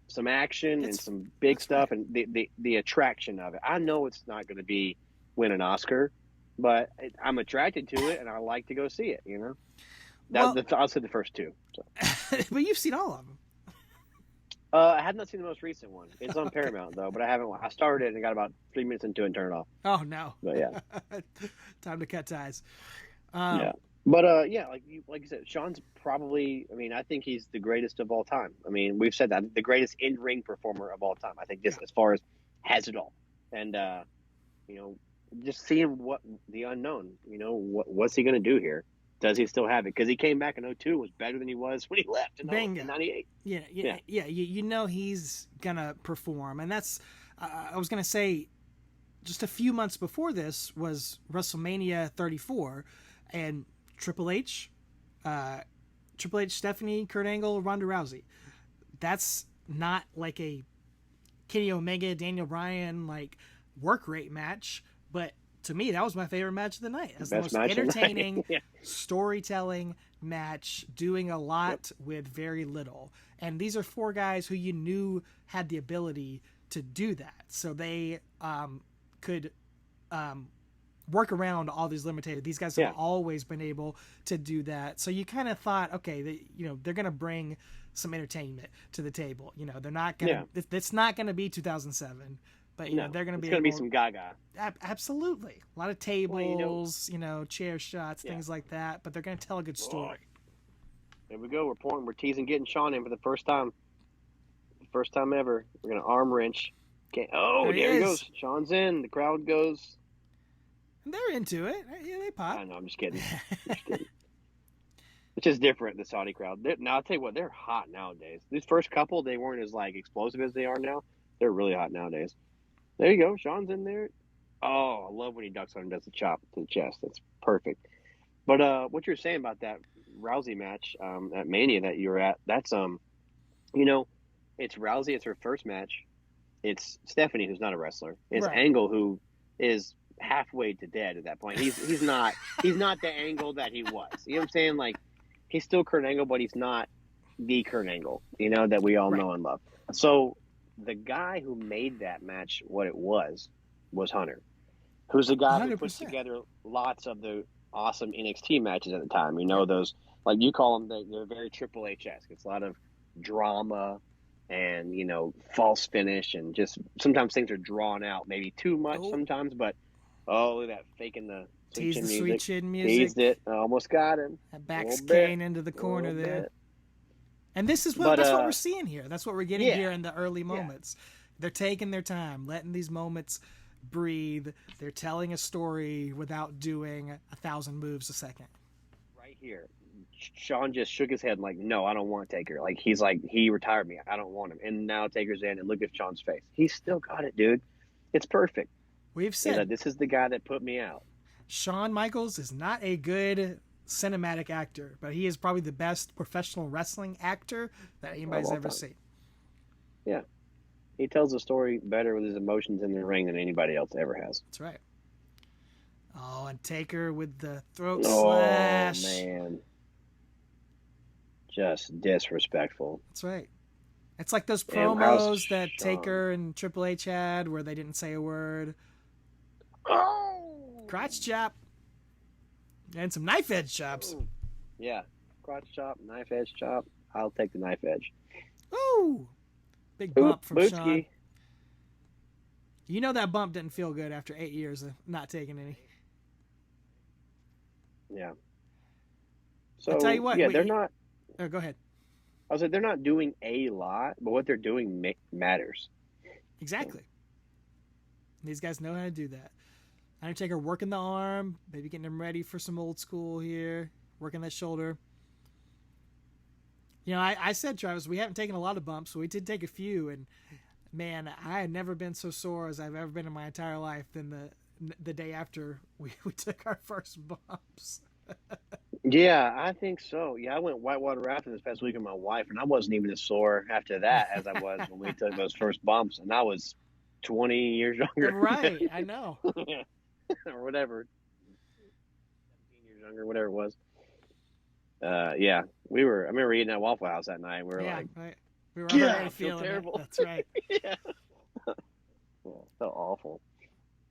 some action and some big stuff and the attraction of it. I know it's not going to be win an Oscar, but I'm attracted to it and I like to go see it. Well, I'll say the first two. So. but you've seen all of them. I have not seen the most recent one. It's on Paramount though, but I haven't. I started it and got about 3 minutes into it and turned it off. Oh no. But yeah, Time to cut ties. yeah. But yeah, like you said, Sean's probably. I mean, I think he's the greatest of all time. I mean, we've said that the greatest in-ring performer of all time. I think just as far as has it all, and just seeing what the unknown. What's he going to do here? Does he still have it? Because he came back in '02 was better than he was when he left in '98. Yeah. He's gonna perform, and that's. I was gonna say, just a few months before this was WrestleMania 34, and Triple H, Stephanie, Kurt Angle, Ronda Rousey. That's not like a Kenny Omega, Daniel Bryan like work rate match, but to me that was my favorite match of the night. That's the most entertaining yeah. storytelling match, doing a lot with very little. And these are four guys who you knew had the ability to do that, so they could work around all these limitations. These guys have always been able to do that. So you kind of thought, okay, they're going to bring some entertainment to the table. They're not going to. It's not going to be 2007, but they're going to be. It's going to be some Gaga. Absolutely, a lot of tables, chair shots, things like that. But they're going to tell a good story. There we go. We're teasing getting Sean in for the first time. First time ever. We're going to arm wrench. There he goes. Sean's in. The crowd goes. They're into it. Yeah, they pop. I know. I'm just kidding. It's just different, the Saudi crowd. Now, I'll tell you what, they're hot nowadays. These first couple, they weren't as like explosive as they are now. They're really hot nowadays. There you go. Sean's in there. Oh, I love when he ducks on and does the chop to the chest. That's perfect. But what you're saying about that Rousey match, at Mania that you were at, that's it's Rousey. It's her first match. It's Stephanie, who's not a wrestler. It's Angle, who is halfway to dead at that point. He's not the Angle that he was. You know what I'm saying? Like, he's still Kurt Angle, but he's not the Kurt Angle, that we all know and love. So the guy who made that match what it was Hunter, who's the guy 100%. who puts together lots of the awesome NXT matches at the time. Those, like you call them, they're very Triple H-esque. It's a lot of drama and, false finish, and just sometimes things are drawn out maybe too much sometimes, but look at that, faking the sweet chin music. Teased it. Almost got him. That backs Kane into the corner there. Bit. And this is that's what we're seeing here. That's what we're getting here in the early moments. They're taking their time, letting these moments breathe. They're telling a story without doing 1,000 moves a second. Right here, Sean just shook his head like, no, I don't want Taker. Like, he's like, he retired me. I don't want him. And now Taker's in, and look at Sean's face. He's still got it, dude. It's perfect. We've said this is the guy that put me out. Shawn Michaels is not a good cinematic actor, but he is probably the best professional wrestling actor that anybody's ever seen. Yeah. He tells the story better with his emotions in the ring than anybody else ever has. That's right. Oh, and Taker with the throat slash. Oh, man. Just disrespectful. That's right. It's like those promos that Taker and Triple H had where they didn't say a word. Oh! Crotch chop. And some knife edge chops. Ooh. Yeah. Crotch chop, knife edge chop. I'll take the knife edge. Ooh. Big bump from Bootski. Shawn. You know that bump didn't feel good after 8 years of not taking any. Yeah. So, I'll tell you what. they're not. Oh, go ahead. I was like, they're not doing a lot, but what they're doing matters. Exactly. These guys know how to do that. Undertaker working the arm, maybe getting him ready for some old school here, working that shoulder. I said, Travis, we haven't taken a lot of bumps, but we did take a few, and man, I had never been so sore as I've ever been in my entire life than the day after we took our first bumps. Yeah, I think so. Yeah, I went whitewater rafting this past week with my wife, and I wasn't even as sore after that as I was when we took those first bumps, and I was 20 years younger. Right, I know. Or whatever. 17 years younger, whatever it was. Yeah, I remember eating at Waffle House that night. We were like, right. We were yeah, already I feel feeling terrible. it. That's right. Yeah. Well, so awful.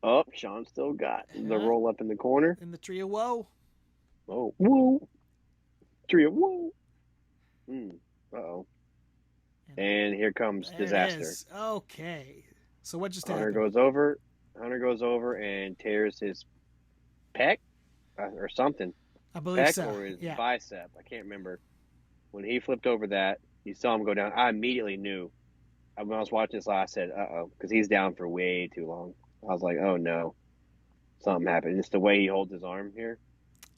Oh, Sean still got the roll up in the corner. In the tree of woe. Oh, woo. Tree of woo. Uh-oh. And here comes disaster. Okay. So what just Hunter happened? Hunter goes over and tears his pec or something. I believe Pec so. or his Yeah. bicep. I can't remember. When he flipped over that, you saw him go down. I immediately knew. When I was watching this, I said, uh-oh, because he's down for way too long. I was like, oh, no. Something happened. It's the way he holds his arm here.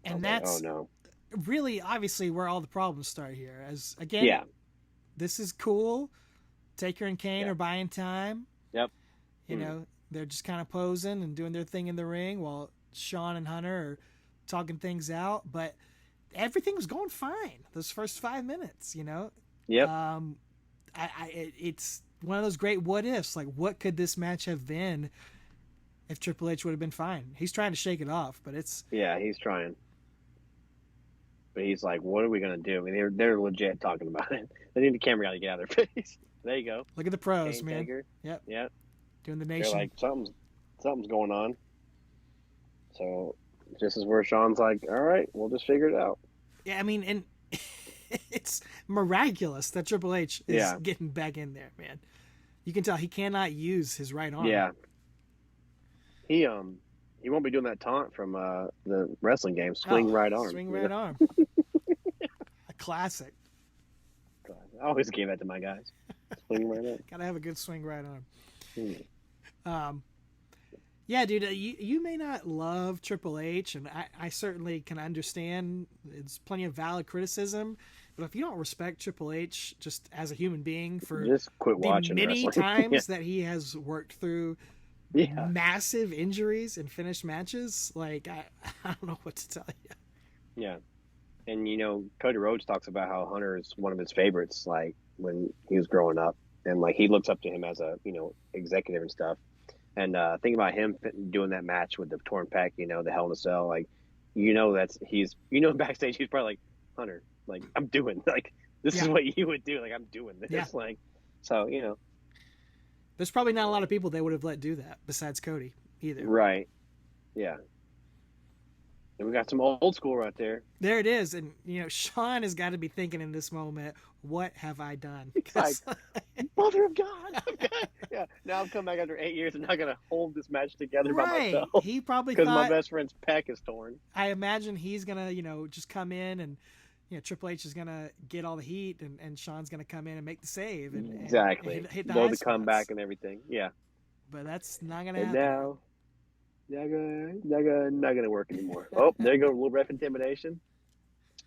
And that's oh, no. really obviously where all the problems start here. As again, this is cool. Taker and Kane are buying time. Yep. You know, they're just kind of posing and doing their thing in the ring while Shawn and Hunter are talking things out. But everything was going fine those first 5 minutes, Yep. It's one of those great what ifs. Like, what could this match have been if Triple H would have been fine? He's trying to shake it off, but it's... Yeah, he's trying. But he's like, what are we going to do? I mean, they're legit talking about it. They need the camera guy to get out of their face. There you go. Look at the pros, Kane, man. Taker. Yep. Doing the They're nation. like, something's going on. So this is where Sean's like, all right, we'll just figure it out. Yeah, I mean, and it's miraculous that Triple H is getting back in there, man. You can tell he cannot use his right arm. Yeah. He won't be doing that taunt from the wrestling game. Swing right arm. Swing right arm. A classic. I always gave that to my guys. Swing right arm. Gotta have a good swing right arm. Yeah, dude, you may not love Triple H, and I certainly can understand. It's plenty of valid criticism, but if you don't respect Triple H just as a human being for just quit the watching many wrestling. times that he has worked through massive injuries and finished matches, like I don't know what to tell you. Yeah. And Cody Rhodes talks about how Hunter is one of his favorites, like when he was growing up, and like he looks up to him as a executive and stuff. And think about him doing that match with the torn pec, the Hell in a Cell. Like, backstage he's probably like, Hunter, like I'm doing like this is what you would do. Like I'm doing this. Yeah. Like, so There's probably not a lot of people they would have let do that besides Cody either. Right. Yeah. And we got some old school right there. There it is. And, Sean has got to be thinking in this moment, what have I done? It's like, mother of God. Yeah. Now I'm coming back after 8 years and not going to hold this match together by myself. He probably because my best friend's pec is torn. I imagine he's going to, just come in and, Triple H is going to get all the heat and Sean's going to come in and make the save. And exactly. And hit the blow the comeback and everything. Yeah. But that's not going to happen. And now, not gonna work anymore. Oh, there you go, a little ref intimidation.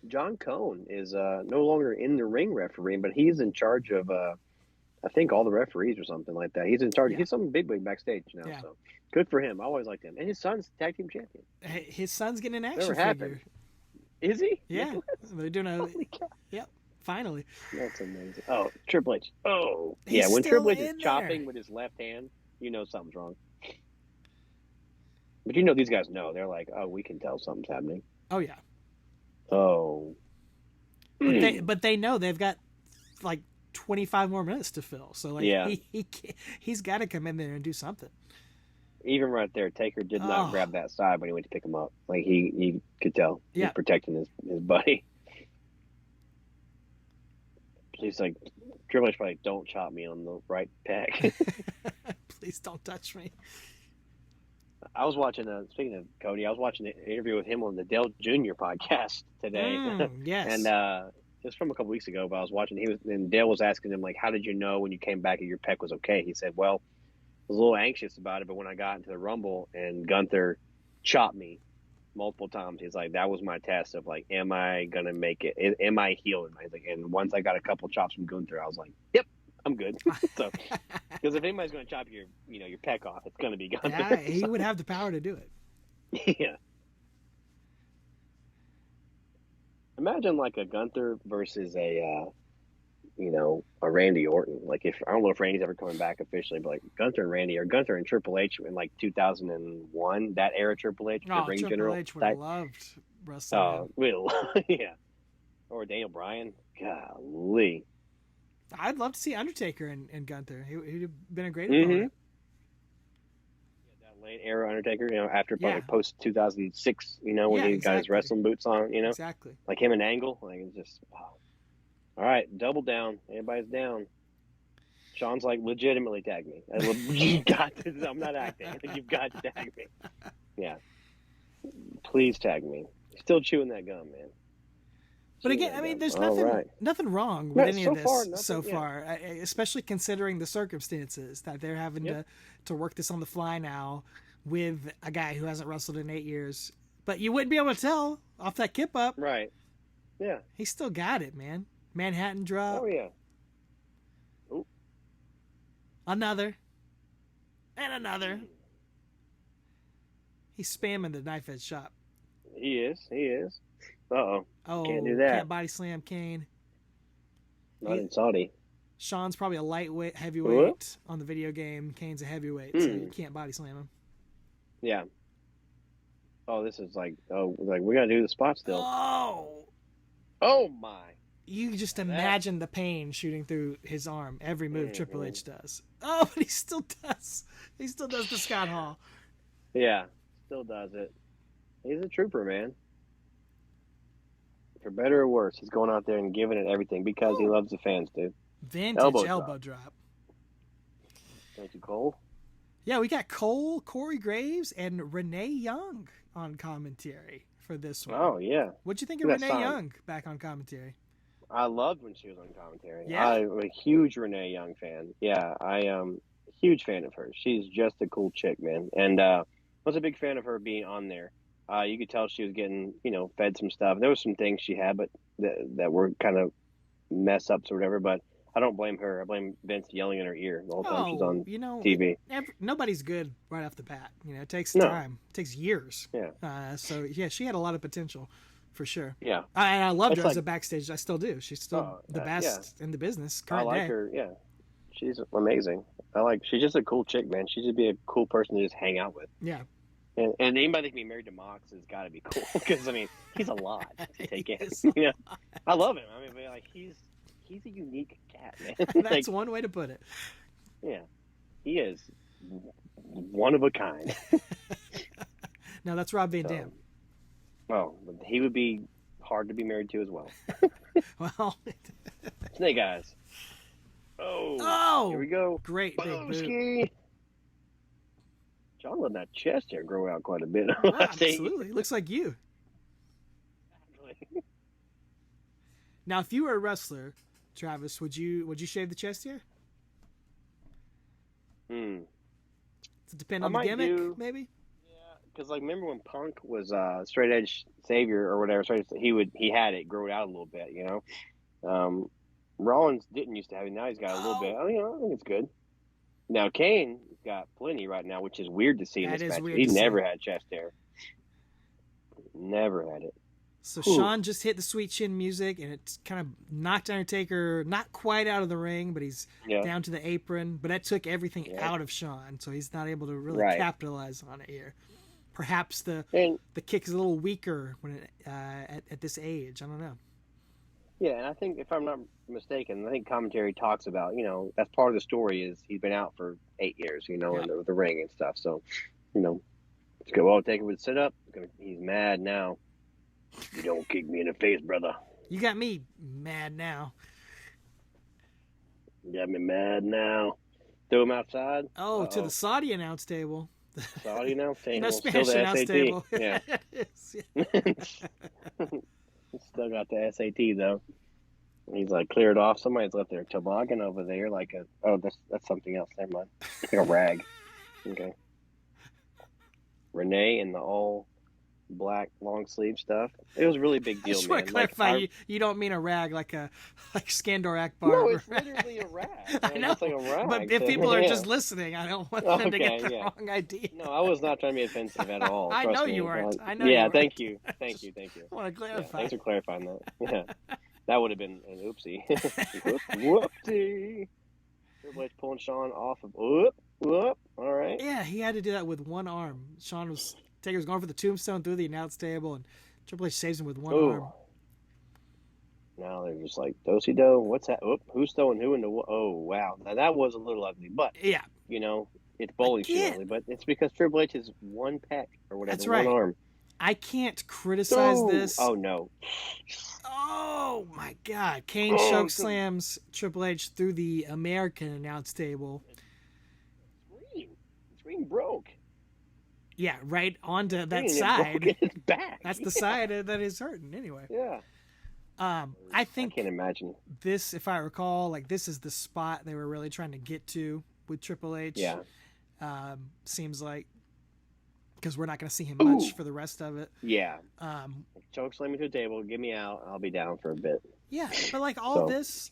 John Cone is no longer in the ring refereeing, but he's in charge of I think all the referees or something like that. He's in charge. He's some big backstage now. Yeah. So good for him. I always liked him. And his son's tag team champion. His son's getting an action Never figure. Happened. Is he? Yeah. They're doing a. Yep. Finally. That's amazing. Oh, Triple H. Oh, yeah. When Triple H is chopping with his left hand, something's wrong. But these guys know. They're like, oh, we can tell something's happening. Oh, yeah. Oh. But they know they've got, like, 25 more minutes to fill. So, like, he's got to come in there and do something. Even right there, Taker did not grab that side when he went to pick him up. Like, he could tell. Yeah. He's protecting his buddy. He's like, Triple H probably, don't chop me on the right pec. Please don't touch me. I was watching, speaking of Cody, I was watching an interview with him on the Dale Jr. podcast today. Yes. And it was from a couple weeks ago, but I was watching, and Dale was asking him, like, how did you know when you came back that your pec was okay? He said, well, I was a little anxious about it, but when I got into the Rumble and Gunther chopped me multiple times, he's like, that was my test of, like, am I going to make it? Am I healed? He's like, and once I got a couple chops from Gunther, I was like, yep. I'm good. So, because if anybody's going to chop your pec off, it's going to be Gunther. Yeah, he would have the power to do it. Yeah. Imagine like a Gunther versus a Randy Orton. Like I don't know if Randy's ever coming back officially, but like Gunther and Randy, or Gunther and Triple H in like 2001, that era Triple H, the ring Triple general. H would have loved wrestling. Yeah. Or Daniel Bryan. Golly. I'd love to see Undertaker and Gunther. He'd have been a great opponent. That late era Undertaker, after probably post 2006, when he got his wrestling boots on, Exactly. Like him and Angle, like it's just, all right, double down. Everybody's down. Sean's like, legitimately tag me. You got this. I'm not acting. You've got to tag me. Yeah. Please tag me. Still chewing that gum, man. But again, I mean, there's nothing wrong with any of this so far, especially considering the circumstances that they're having to work this on the fly now with a guy who hasn't wrestled in 8 years. But you wouldn't be able to tell off that kip up. Right. Yeah. He still got it, man. Manhattan drop. Oh, yeah. Ooh. Another. And another. He's spamming the knife edge shot. He is. Uh-oh. Oh, can't do that. Can't body slam Kane. Not in Saudi. Sean's probably a lightweight, heavyweight on the video game. Kane's a heavyweight, so you can't body slam him. Yeah. Oh, this is like we gotta do the spot still. Oh my! You just imagine the pain shooting through his arm every move Triple H does. Oh, but he still does. He still does the Scott Hall. Yeah, still does it. He's a trooper, man. For better or worse, he's going out there and giving it everything because he loves the fans, dude. Vintage elbow drop. Thank you, Cole. Yeah, we got Cole, Corey Graves, and Renee Young on commentary for this one. Oh, yeah. What'd you think of Renee Young back on commentary? I loved when she was on commentary. Yeah. I'm a huge Renee Young fan. Yeah, I am a huge fan of her. She's just a cool chick, man. And I was a big fan of her being on there. You could tell she was getting, fed some stuff. There was some things she had, but that were kind of mess ups or whatever. But I don't blame her. I blame Vince yelling in her ear the whole time she's on TV. Nobody's good right off the bat. It takes time. It takes years. Yeah. So she had a lot of potential, for sure. Yeah. I loved her as a backstage. I still do. She's still the best in the business. Current I like day. her. Yeah. she's amazing. She's just a cool chick, man. She'd just be a cool person to just hang out with. Yeah. And anybody that can be married to Mox has got to be cool because I mean he's a lot to take in. Yes. You know, I love him. I mean, but, like he's a unique cat, man. That's one way to put it. Yeah, he is one of a kind. No, that's Rob Van Dam. Well, he would be hard to be married to as well. Well, Snake Eyes. Oh, here we go. Great big boot. Boomski. John let that chest hair grow out quite a bit. Oh, absolutely. Looks like you. Now, if you were a wrestler, Travis, would you shave the chest hair? Does it depend on the gimmick, maybe? Yeah, because like remember when Punk was straight edge savior or whatever, he had it grow out a little bit, you know. Rollins didn't used to have it. Now he's got a little bit. You know, I think it's good. Now Kane's got plenty right now, which is weird to see in this match. He never had chest hair. Never had it. So Shawn just hit the sweet chin music, and it's kind of knocked Undertaker not quite out of the ring, but he's down to the apron. But that took everything out of Shawn, so he's not able to really capitalize on it here. Perhaps the kick is a little weaker when at this age. I don't know. Yeah, and I think if I'm not mistaken, I think commentary talks about, you know, that's part of the story is he's been out for 8 years, you know, in the ring and stuff. So, you know, let's go. Taker would sit up. He's mad now. You don't kick me in the face, brother. You got me mad now. You got me mad now. Throw him outside. Oh, to the Saudi announce table. Saudi announce table. No Spanish announce table. Yeah. Still got the SAT though. He's like cleared off. Somebody's left their toboggan over there, that's something else. Never mind. Like a rag. Okay. Renee in the all black long sleeve stuff. It was a really big deal, I just want to clarify, you don't mean a rag like Skandor Akbar. No, it's literally a rag. I know. It's like a rag. But if people are just listening, I don't want them to get the wrong idea. No, I was not trying to be offensive at all. I know you weren't. Thank you. I want to clarify. Thanks for clarifying that. Yeah. That would have been an oopsie. Whoopsie. Triple H pulling Shawn off of whoop. All right. Yeah, he had to do that with one arm. Taker was going for the tombstone through the announce table, and Triple H saves him with one arm. Now they're just like, do-si-do, what's that? Who's throwing who in the... Oh, wow. Now that was a little ugly, but, you know, it's bowling shortly, but it's because Triple H is one pec or whatever, that's right. one arm. I can't criticize this. Oh, no. Oh, my God. Kane choke slams Triple H through the American announce table. The screen broke. Yeah, right onto that side. His back. That's the side that is hurting anyway. Yeah. I think I can't imagine. This, if I recall, this is the spot they were really trying to get to with Triple H. Yeah. Seems like, because we're not going to see him much for the rest of it. Yeah. Choke slam me to the table, get me out, I'll be down for a bit. Yeah, but all this,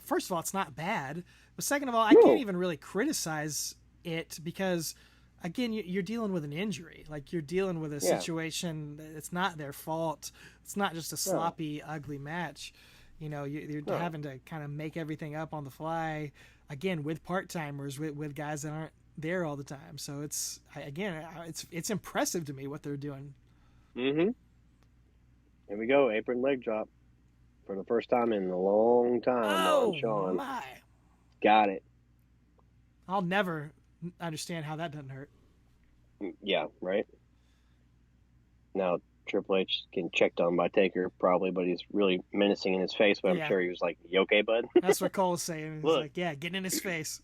first of all, it's not bad. But second of all, I can't even really criticize it because, again, you're dealing with an injury. You're dealing with a situation that it's not their fault. It's not just a sloppy, ugly match. You know, you're having to kind of make everything up on the fly, again, with part-timers, with guys that aren't there all the time. So it's impressive to me what they're doing. Mm-hmm. Here we go, apron leg drop for the first time in a long time on Shawn. My. Got it. I'll never understand how that doesn't hurt. Yeah, right. Now Triple H getting checked on by Taker probably, but he's really menacing in his face. But I'm sure he was like, "You okay, bud?" That's what Cole's saying. He's like, "Yeah, getting in his face."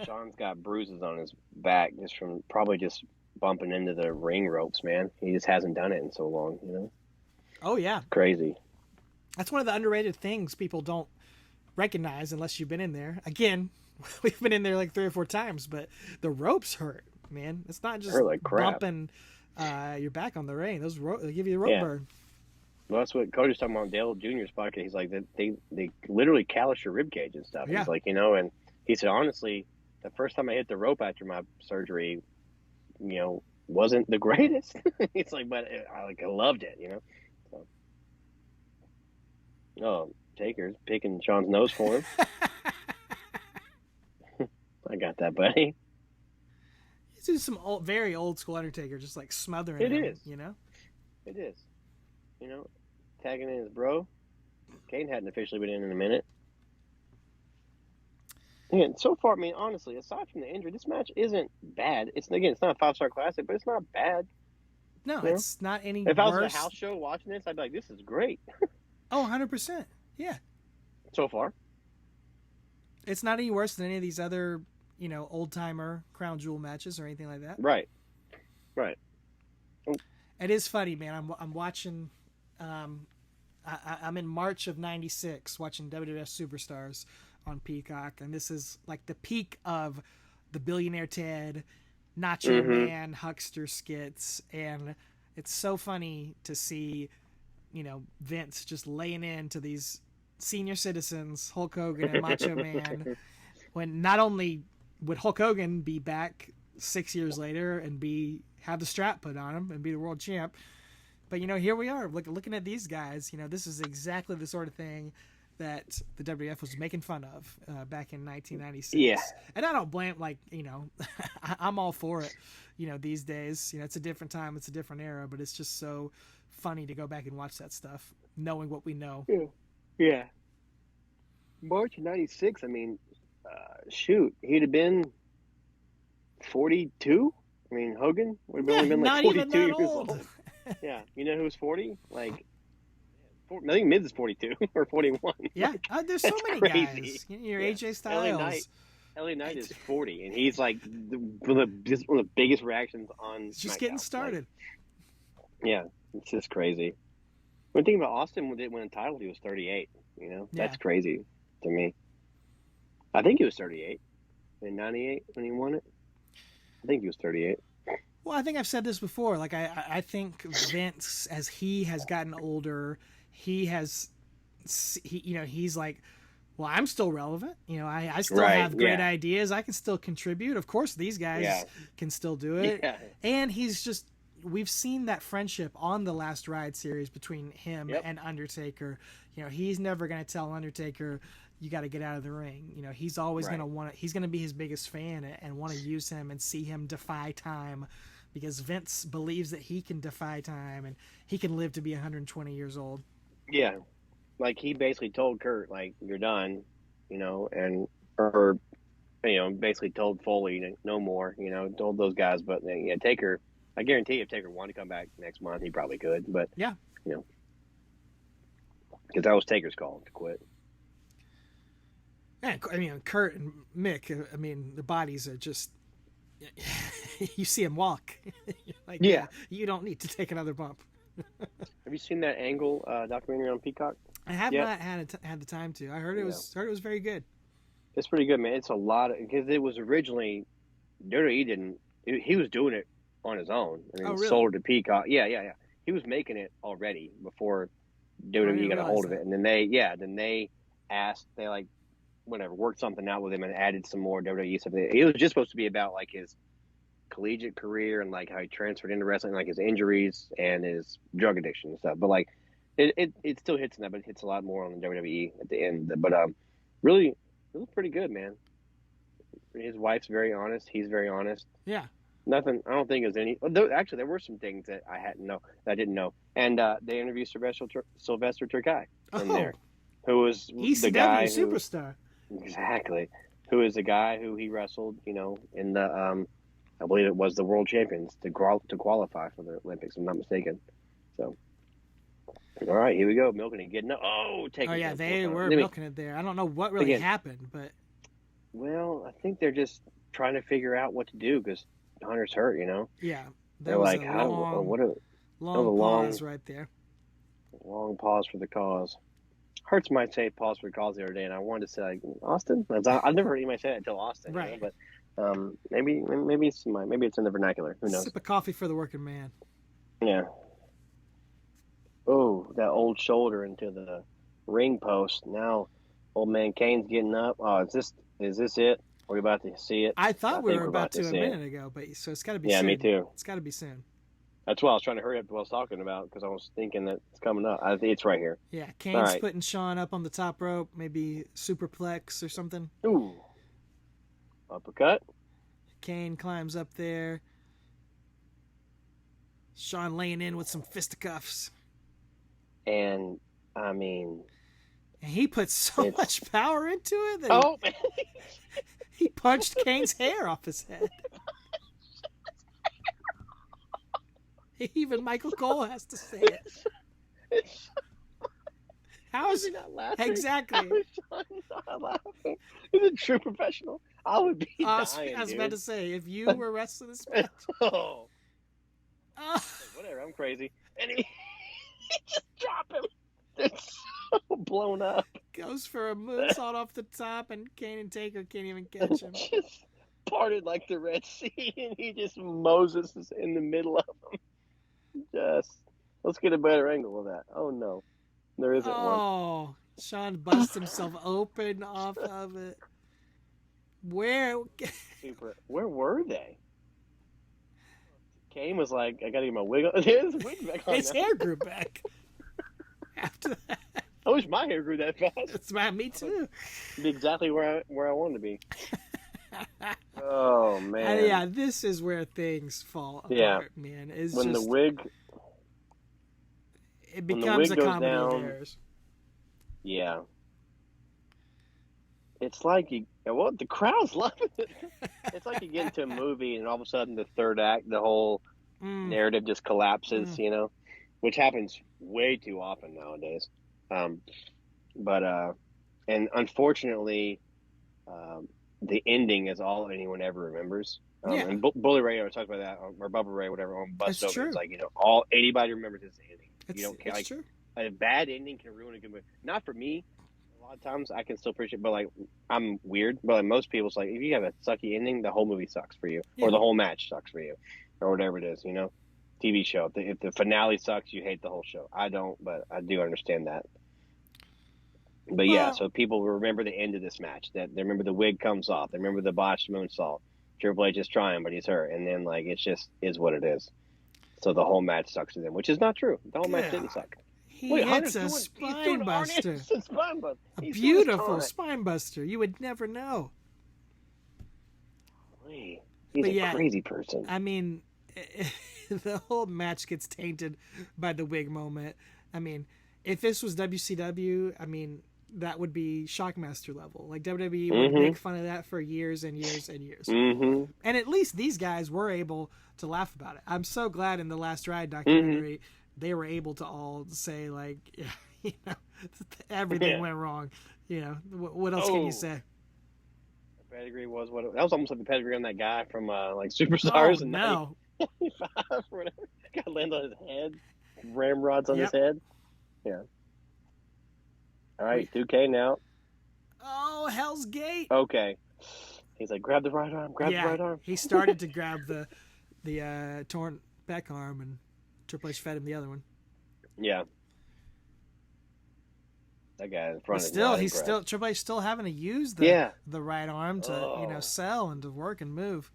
Shawn's got bruises on his back just from probably just bumping into the ring ropes. Man, he just hasn't done it in so long. You know. Oh yeah. Crazy. That's one of the underrated things people don't recognize unless you've been in there. Again, we've been in there 3 or 4 times, but the ropes hurt, man. It's not just bumping your back on the ring. Those they give you a rope burn. Well, that's what Cody's talking about on Dale Jr.'s podcast. He's like, they literally callous your rib cage and stuff. Yeah. He's like, and he said, honestly, the first time I hit the rope after my surgery, wasn't the greatest. He's like, but I loved it, So. Oh, Taker's picking Shawn's nose for him. I got that, buddy. This is some very old school Undertaker, just like smothering It him, is. you know? It is. You know, tagging in his bro. Kane hadn't officially been in a minute. And so far, I mean, honestly, aside from the injury, this match isn't bad. It's not a 5-star classic, but it's not bad. No, it's not any If I was worse. at a house show watching this, I'd be like, this is great. Oh, 100%. Yeah. So far. It's not any worse than any of these other, old-timer Crown Jewel matches or anything like that. Right. It is funny, man. I'm watching. I'm in March of '96 watching WWF Superstars on Peacock, and this is like the peak of the Billionaire Ted, Nacho Man, Huckster skits, and it's so funny to see, Vince just laying into these senior citizens, Hulk Hogan and Macho Man, when not only would Hulk Hogan be back 6 years later and have the strap put on him and be the world champ, but here we are looking at these guys. This is exactly the sort of thing that the WWF was making fun of back in 1996. Yeah. And I don't blame, I'm all for it, these days. It's a different time, it's a different era, but it's just so funny to go back and watch that stuff, knowing what we know. Yeah. March of 96, I mean, shoot, he'd have been 42? I mean, Hogan would have only been like 42 years old. Yeah. You know who's 40? I think Miz is 42 or 41. Yeah. There's so many crazy. guys. Your AJ Styles. LA Knight is 40, and he's like one of the biggest reactions on It's just SmackDown. getting started. Yeah, it's just crazy. When thinking about Austin, when they won a title, he was 38. That's crazy to me. I think he was 38 in 98 when he won it. I think he was 38. Well, I think I've said this before. I think Vince, as he has gotten older, he's like, well, I'm still relevant. I still have great ideas. I can still contribute. Of course, these guys can still do it. Yeah. And we've seen that friendship on the Last Ride series between him and Undertaker. He's never going to tell Undertaker, you got to get out of the ring. He's always going to he's going to be his biggest fan and want to use him and see him defy time, because Vince believes that he can defy time and he can live to be 120 years old. Yeah. Like, he basically told Kurt, like, you're done, basically told Foley, no more, told those guys. But, Taker, I guarantee if Taker wanted to come back next month, he probably could. But, because that was Taker's call to quit. Yeah, Kurt and Mick, the bodies are just, you see him walk. You don't need to take another bump. Have you seen that Angle documentary on Peacock? I have not had the time to. I heard it was very good. It's pretty good, man. It's a lot because it was originally WWE he was doing it on his own and then sold it to Peacock. Yeah. He was making it already before WWE got a hold of it, and then they asked, worked something out with him and added some more WWE stuff. It was just supposed to be about like his collegiate career and like how he transferred into wrestling, like his injuries and his drug addiction and stuff. But like it still hits in that, but it hits a lot more on the WWE at the end. But really, it was pretty good, man. His wife's very honest. He's very honest. Yeah. Nothing. I don't think there's any. Actually, there were some things that I didn't know. And they interviewed Sylvester Terkay in there, who was the guy superstar. Exactly. Who is the guy who he wrestled, in the I believe it was the World Champions to qualify for the Olympics, if I'm not mistaken. So, all right, here we go, milking it, getting they were milking it there. I don't know what really happened, but I think they're just trying to figure out what to do because Hunter's hurt. Yeah, they're like, long pause right there. Long pause for the cause. Hertz might say pause for the cause the other day, and I wanted to say like Austin. I've never heard anybody say that until Austin, right? But maybe it's in the vernacular. Who knows? Sip of coffee for the working man. Yeah. Oh, that old shoulder into the ring post. Now, old man Kane's getting up. Oh, is this it? Are we about to see it? I thought we were about to a minute ago, but so it's got to be. Yeah, soon. Me too. It's got to be soon. That's why I was trying to hurry up what I was talking about because I was thinking that it's coming up. I think it's right here. Yeah, Kane's putting Shawn up on the top rope, maybe superplex or something. Ooh. Uppercut. Kane climbs up there. Shawn laying in with some fisticuffs. And, I mean... And he put so much power into it that Oh, he punched Kane's hair off his head. Even Michael Cole has to say it. How is he not laughing? Exactly. How is Shawn not laughing? He's a true professional. I would be dying, I was dude. about to say, if you were wrestling this match... Oh. Whatever, I'm crazy. And he just dropped him. It's so blown up. Goes for a moonsault off the top, and Kane and Taker can't even catch him. Just parted like the Red Sea, and he just Moses is in the middle of them. Let's get a better angle of that. Oh, no. There isn't one. Oh, Shawn busts himself open off of it. Where were they? Kane was like, I gotta get my wig on. His wig back on. His hair grew back. After that. I wish my hair grew that fast. It's me too. Be exactly where I wanted to be. Oh man. And yeah, this is where things fall apart, man. It's when just, the wig it becomes a goes comedy down, of errors. Yeah. It's like the crowd's loving it. It's like you get into a movie and all of a sudden the third act, the whole narrative just collapses, which happens way too often nowadays. And unfortunately, the ending is all anyone ever remembers. And Bully Ray always talks about that, or Bubba Ray, whatever, on Bust That's Over. true. It's like, all anybody remembers is the ending. You don't care. It's Like, true. a bad ending can ruin a good movie. Not for me. A lot of times I can still appreciate, but like, I'm weird. But like most people, it's like, if you have a sucky ending, the whole movie sucks for you, or the whole match sucks for you, or whatever it is, TV show. If the finale sucks, you hate the whole show. I don't, but I do understand that. But so people remember the end of this match. That they remember the wig comes off. They remember the botched moonsault. Triple H is trying, but he's hurt, and then like it's just is what it is. So the whole match sucks to them, which is not true. The whole match didn't suck. He hits a spine buster. A beautiful spine buster. You would never know. He's a crazy person. I mean, the whole match gets tainted by the wig moment. I mean, if this was WCW, I mean, that would be Shockmaster level. Like WWE would make fun of that for years and years and years. Mm-hmm. And at least these guys were able to laugh about it. I'm so glad in the Last Ride documentary they were able to all say like, everything went wrong. What else can you say? The pedigree was what that was almost like the pedigree on that guy from like Superstars and 95 or whatever. Got landed on his head, ramrods on his head. Yeah. All right, 2K now. Oh, Hell's Gate. Okay. He's like, grab the right arm, grab the right arm. He started to grab the torn back arm, and Triple H fed him the other one. Yeah. That guy in front of Triple H still having to use the right arm to sell and to work and move.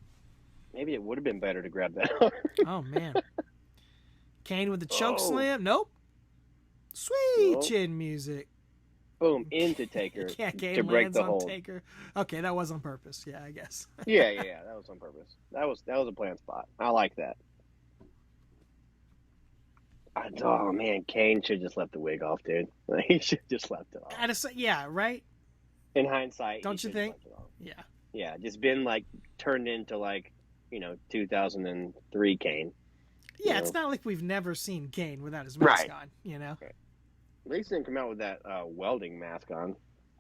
Maybe it would have been better to grab that arm. Oh man. Kane with the choke slam. Nope. Sweet chin music. Boom, into Taker to break the hold. Taker. Okay, that was on purpose. Yeah, I guess. yeah, that was on purpose. That was a planned spot. I like that. Oh man, Kane should just left the wig off, dude. He should just left it off. Yeah, right. In hindsight, don't you think? Yeah, just been like turned into like 2003 Kane. Yeah, it's not like we've never seen Kane without his mask on. Right. At least didn't come out with that welding mask on.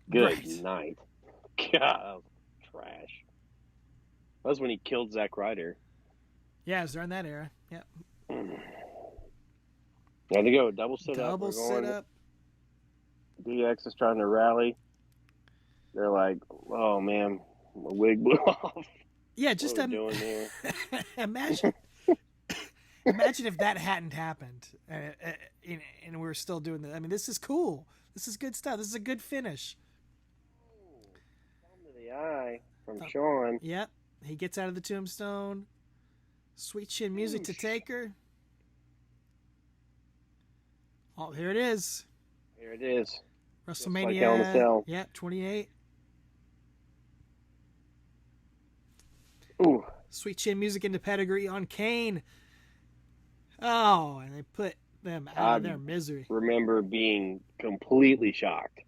Good night. God, that was trash. That was when he killed Zack Ryder. Yeah, it was during that era. Yep. There they go. Double sit up. Double sit up. DX is trying to rally. They're like, oh man, my wig blew off. Yeah, just what are we doing here? Imagine if that hadn't happened, and we were still doing that. I mean, this is cool. This is good stuff. This is a good finish. Thumb to the eye from Shawn. Yep, he gets out of the tombstone. Sweet chin music to Taker. Oh, here it is. Here it is. WrestleMania. Like 28. Ooh. Sweet chin music into pedigree on Kane. Oh, and they put them out of their misery. Remember being completely shocked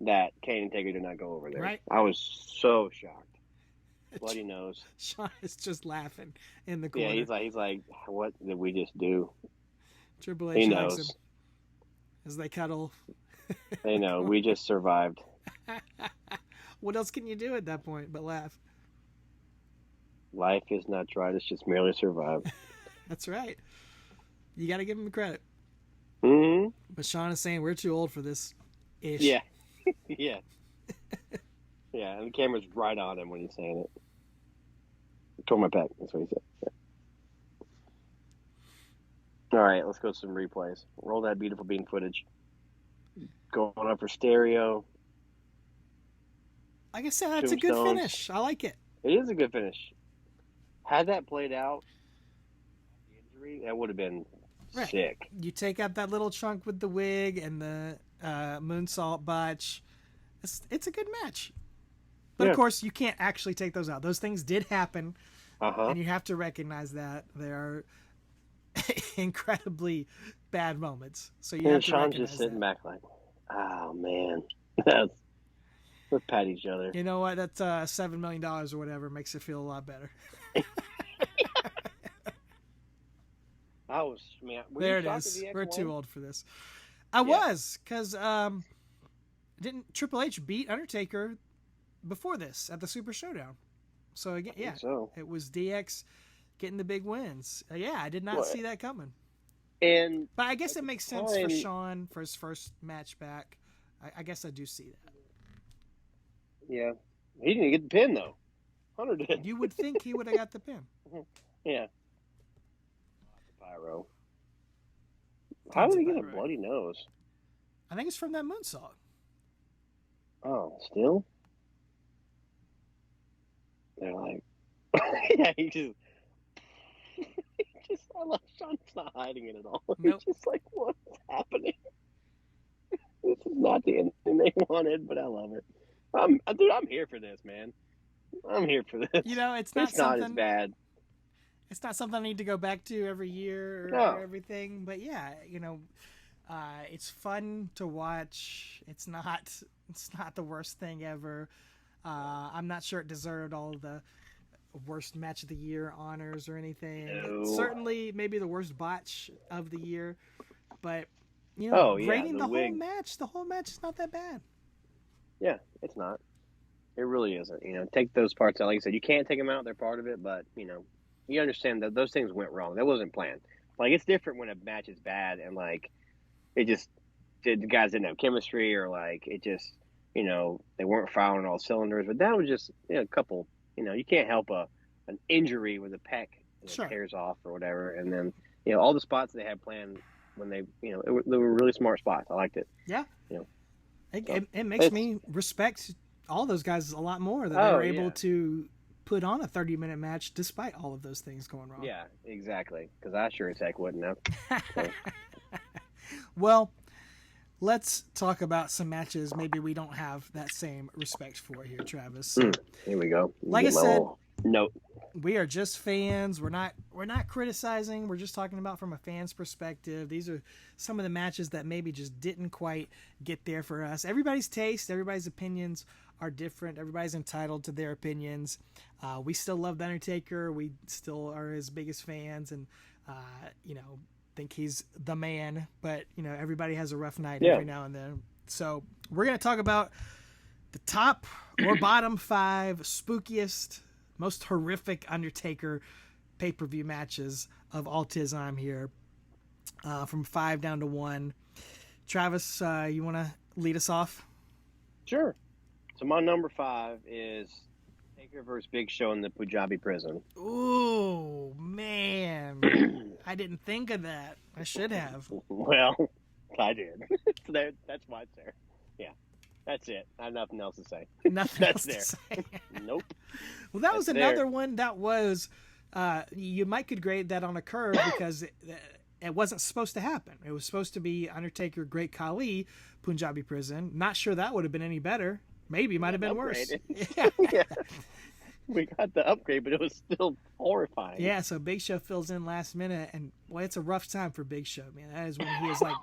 that Kane and Taker did not go over there. Right. I was so shocked. Bloody nose. Sean is just laughing in the corner. Yeah, he's like, what did we just do? Triple H He likes knows. him as they cuddle. They know. We just survived. What else can you do at that point but laugh? Life is not tried. It's just merely survived. That's right. You got to give him the credit. Mm-hmm. But Sean is saying we're too old for this ish. Yeah. Yeah. Yeah, and the camera's right on him when he's saying it. Tore my pec. That's what he said. Yeah. All right, let's go to some replays. Roll that beautiful bean footage. Going up for stereo. Like I said, that's a good Tombstones. finish. I like it. It is a good finish. Had that played out, the injury, that would have been Right. sick. You take out that little chunk with the wig and the moonsault botch. It's a good match. But Yeah. of course, you can't actually take those out. Those things did happen, Uh-huh. and you have to recognize that they are incredibly bad moments. So you And have to Sean's recognize just sitting that. back like, oh, man. Let's pat each other. You know what? That's $7 million or whatever makes it feel a lot better. I was, man. Were There you it shocked is. that DX We're won? too old for this. I was, because didn't Triple H beat Undertaker before this at the Super Showdown? So again, I think yeah, so. it was DX getting the big wins. Yeah, I did not Well, see that coming. And But I guess it makes sense for time- Shawn for his first match back. I guess I do see that. yeah, he didn't get the pin though. Hunter did. You would think he would have got the pin. Yeah. Pyro. How Tons did he of get a pyro. bloody nose? I think it's from that moonsault. Oh, still? They're like, yeah, I love Sean's not hiding it at all. Nope. He's just like, what's happening? This is not the ending they wanted, but I love it. Dude, I'm here for this, man. I'm here for this. You know, it's not It's not something. as bad. It's not something I need to go back to every year or No. everything. But yeah, you know, it's fun to watch. It's not the worst thing ever. I'm not sure it deserved all the worst match of the year honors or anything. No. Certainly, maybe the worst botch of the year. But you know, Oh, yeah, rating the the wig. whole match is not that bad. Yeah, it's not. It really isn't. You know, take those parts out. Like I said, you can't take them out. They're part of it. But, you know, you understand that those things went wrong. That wasn't planned. Like, it's different when a match is bad and, like, the guys didn't have chemistry or, like, it just, you know, they weren't firing all cylinders. But that was just, you know, a couple, you know, you can't help an injury with a pec that Sure. tears off or whatever. And then, you know, all the spots they had planned when they, you know, they were really smart spots. I liked it. Yeah. You know, It makes it's- me respect all those guys a lot more that they Oh, were able yeah. to put on a 30-minute match despite all of those things going wrong. Yeah, exactly. Because I sure as heck wouldn't have. Well, let's talk about some matches maybe we don't have that same respect for here, Travis. So Here we go. Like Get I my said- little note. we are just fans. We're not criticizing. We're just talking about from a fan's perspective. These are some of the matches that maybe just didn't quite get there for us. Everybody's taste, everybody's opinions are different. Everybody's entitled to their opinions. We still love The Undertaker. We still are his biggest fans, and you know, think he's the man. But you know, everybody has a rough night Yeah. every now and then. So we're gonna talk about the top or bottom 5 spookiest, most horrific Undertaker pay-per-view matches of all time here, from 5 down to 1. Travis, you want to lead us off? Sure. So my number 5 is Taker versus Big Show in the Punjabi prison. Ooh, man. I didn't think of that. I should have. Well, I did. So that's why it's there. Yeah, that's it. I have nothing else to say. Nothing else That's to there. say. Nope. Well, that was That's another there. one that was, you might could grade that on a curve because it wasn't supposed to happen. It was supposed to be Undertaker, Great Khali, Punjabi prison. Not sure that would have been any better. Maybe might have been worse. Upgraded. Yeah. Yeah. we got the upgrade, but it was still horrifying. Yeah, so Big Show fills in last minute, and boy, it's a rough time for Big Show, man. That is when he is like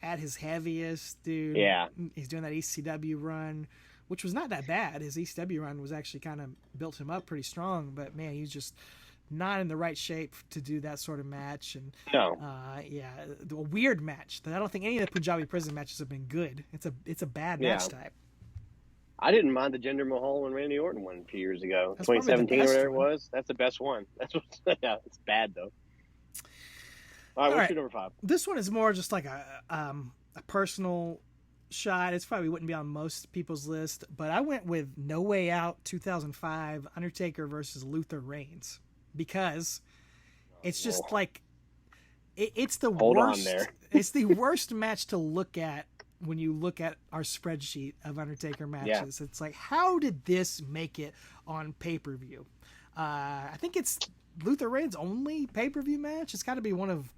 at his heaviest, dude. Yeah. He's doing that ECW run, which was not that bad. His ECW run was actually kind of built him up pretty strong, but man, he's just not in the right shape to do that sort of match. And No. yeah, a weird match. I don't think any of the Punjabi prison matches have been good. It's a bad match type. I didn't mind the Jinder Mahal and Randy Orton one a few years ago, That's 2017 or whatever it one. was. That's the best one. That's what. Yeah, it's bad though. All right, what's your number 5? This one is more just like a personal shot. It's probably wouldn't be on most people's list, but I went with No Way Out 2005 Undertaker versus Luther Reigns because it's just like it's the Hold worst. on there. It's the worst match to look at when you look at our spreadsheet of Undertaker matches. It's like, how did this make it on pay-per-view? I think it's Luther Reigns' only pay-per-view match. It's got to be one of,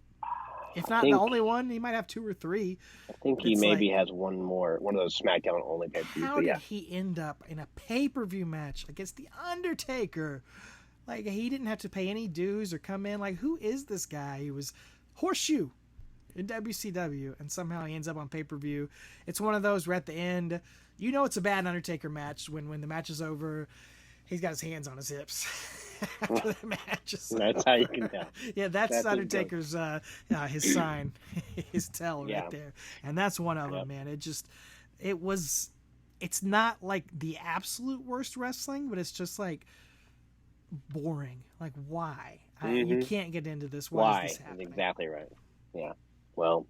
if not the only one. He might have 2 or 3. I think he maybe has one more, one of those SmackDown only pay-per-views. How did he end up in a pay-per-view match against the Undertaker? Like, he didn't have to pay any dues or come in. Like, who is this guy? He was Horseshoe in WCW, and somehow he ends up on pay-per-view. It's one of those where at the end, you know it's a bad Undertaker match when the match is over. He's got his hands on his hips after the match. That's how you can tell. Yeah, that's Undertaker's his sign, his tell right there, and that's one of them, man. It's not like the absolute worst wrestling, but it's just like boring. Like, why? You can't get into this. Why is this happening? Exactly right. Yeah. Well,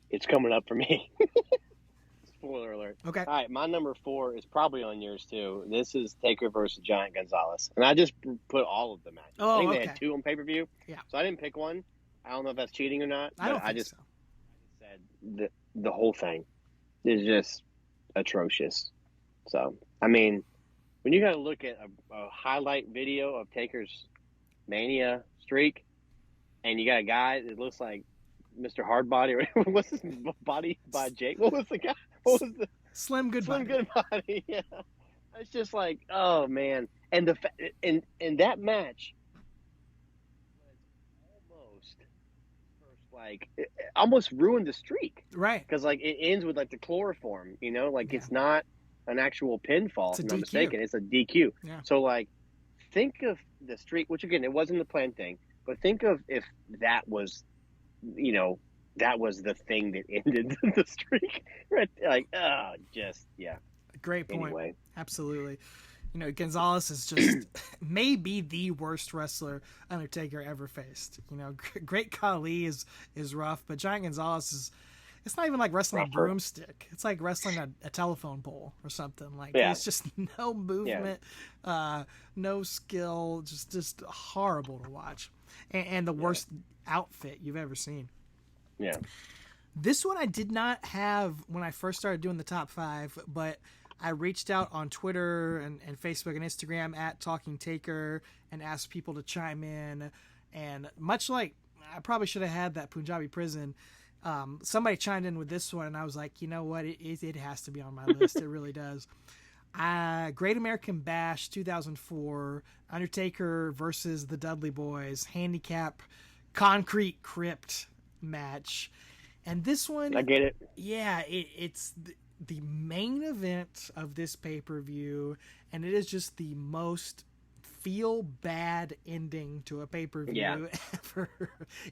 it's coming up for me. Spoiler alert. Okay. All right, my number 4 is probably on yours too. This is Taker versus Giant Gonzalez, and I just put all of the matches. I think they had 2 on pay-per-view. Yeah. So I didn't pick one. I don't know if that's cheating or not. I don't think so. Said the whole thing is just atrocious. So I mean, when you got to look at a highlight video of Taker's Mania streak, and you got a guy that looks like Mr. Hardbody, or what's his body by Jake? What was the guy? What was the Slim Goodbody? Slim Goodbody. Yeah, it's just like, oh man, and and that match was almost ruined the streak, right? Because like it ends with like the chloroform, you know, like it's not an actual pinfall. If I'm not mistaken, it's a DQ. Yeah. So like, think of the streak, which again, it wasn't the plan thing, but think of if that was, you know, that was the thing that ended the streak, right? Like, great point. Anyway. Absolutely. You know, Gonzalez is just maybe the worst wrestler Undertaker ever faced. You know, Great Khali is rough, but Giant Gonzalez is. It's not even like wrestling a broomstick. It's like wrestling a telephone pole or something. Like there's just no movement, no skill, just horrible to watch, and the worst outfit you've ever seen. Yeah. This one I did not have when I first started doing the top 5, but I reached out on Twitter and Facebook and Instagram at Talking Taker and asked people to chime in. And much like I probably should have had that Punjabi prison, somebody chimed in with this one, and I was like, you know what? It has to be on my list. It really does. Great American Bash 2004, Undertaker versus the Dudley Boys, handicap concrete crypt match. And this one, I get it. Yeah, it's the main event of this pay-per-view, and it is just the most feel bad ending to a pay-per-view ever.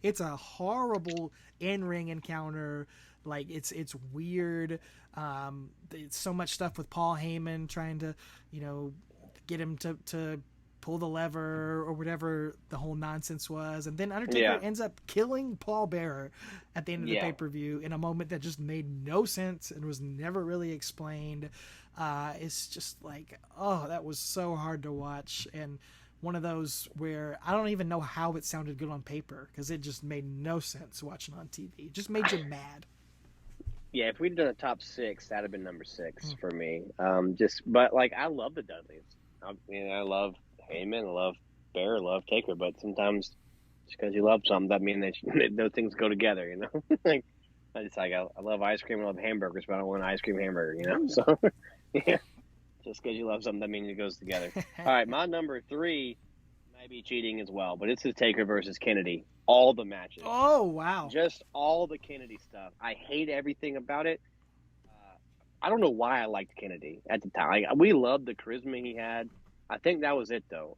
It's a horrible in-ring encounter. Like it's weird. It's so much stuff with Paul Heyman trying to, you know, get him to pull the lever or whatever the whole nonsense was, and then Undertaker ends up killing Paul Bearer at the end of the pay-per-view in a moment that just made no sense and was never really explained. It's just like, oh, that was so hard to watch, and one of those where I don't even know how it sounded good on paper because it just made no sense watching on TV. It just made you mad. Yeah, if we'd done a top 6, that'd have been number 6 for me. But like, I love the Dudleys. I love Heyman, I love Bear, I love Taker, but sometimes just because you love something doesn't mean that those things go together, you know? Like, I love ice cream, I love hamburgers, but I don't want an ice cream hamburger, you know? So, yeah, Just because you love something, that means it goes together. All right, my number 3 might be cheating as well, but it's the Taker versus Kennedy. All the matches. Oh, wow. Just all the Kennedy stuff. I hate everything about it. I don't know why I liked Kennedy at the time. We loved the charisma he had. I think that was it, though.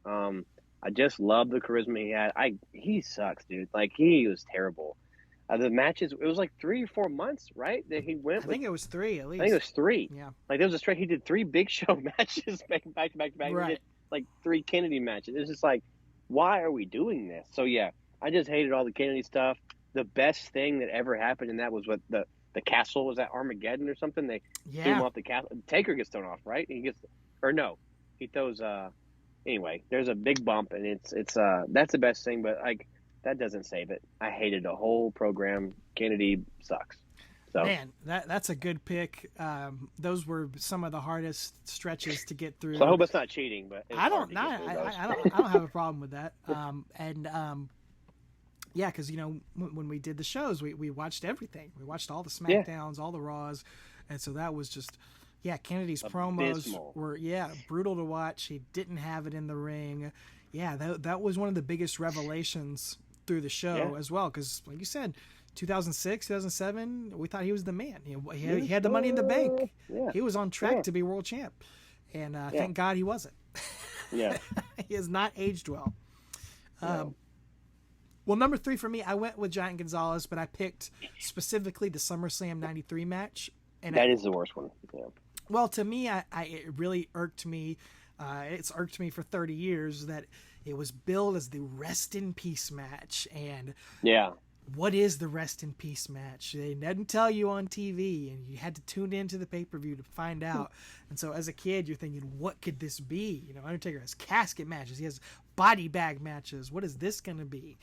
I just loved the charisma he had. He sucks, dude. Like, he was terrible. The matches, it was like 3 or 4 months, right? That he went. I think it was 3 at least. I think it was 3. Yeah. Like, there was a stretch. He did 3 Big Show matches back to back. Right. He did like 3 Kennedy matches. It's just like, why are we doing this? So yeah, I just hated all the Kennedy stuff. The best thing that ever happened, and that was what the castle was at Armageddon or something. They threw him off the castle. Taker gets thrown off, right? He throws. Anyway, there's a big bump, and it's that's the best thing. But like, that doesn't save it. I hated the whole program. Kennedy sucks. So man, that's a good pick. Those were some of the hardest stretches to get through. So I hope it's not cheating, but I don't have a problem with that. Yeah, because when we did the shows, we watched everything. We watched all the SmackDowns, all the Raws, and so that was just Kennedy's promos were brutal to watch. He didn't have it in the ring. Yeah, that was one of the biggest revelations through the show as well. Because like you said, 2006, 2007, we thought he was the man. He had the money in the bank. Yeah. He was on track to be world champ, and thank God he wasn't. Yeah, he has not aged well. No. Well, number 3 for me, I went with Giant Gonzalez, but I picked specifically the SummerSlam '93 match. And that is the worst one. Yeah. Well, to me, it really irked me. It's irked me for 30 years that it was billed as the Rest in Peace match. And what is the Rest in Peace match? They didn't tell you on TV, and you had to tune into the pay-per-view to find out. And so as a kid, you're thinking, what could this be? Undertaker has casket matches. He has body bag matches. What is this going to be?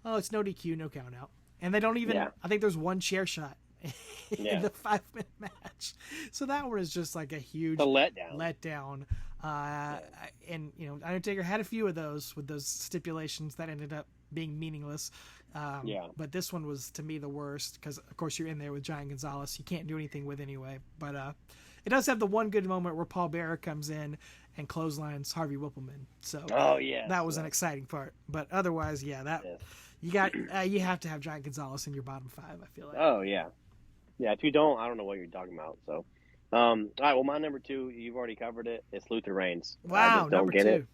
Oh, it's no DQ, no count out. And they don't even, I think there's one chair shot in the 5-minute match. So that one is just like a huge letdown. And, Undertaker had a few of those with those stipulations that ended up being meaningless. But this one was, to me, the worst because, of course, you're in there with Giant Gonzalez. You can't do anything with anyway. But it does have the one good moment where Paul Bearer comes in and clotheslines Harvey Whippleman. So that was an exciting part. But otherwise, you have to have Giant Gonzalez in your bottom 5, I feel like. Oh, yeah. Yeah, if you don't, I don't know what you're talking about. So, all right, well, my number 2, you've already covered it. It's Luther Reigns. Wow, number 2. It.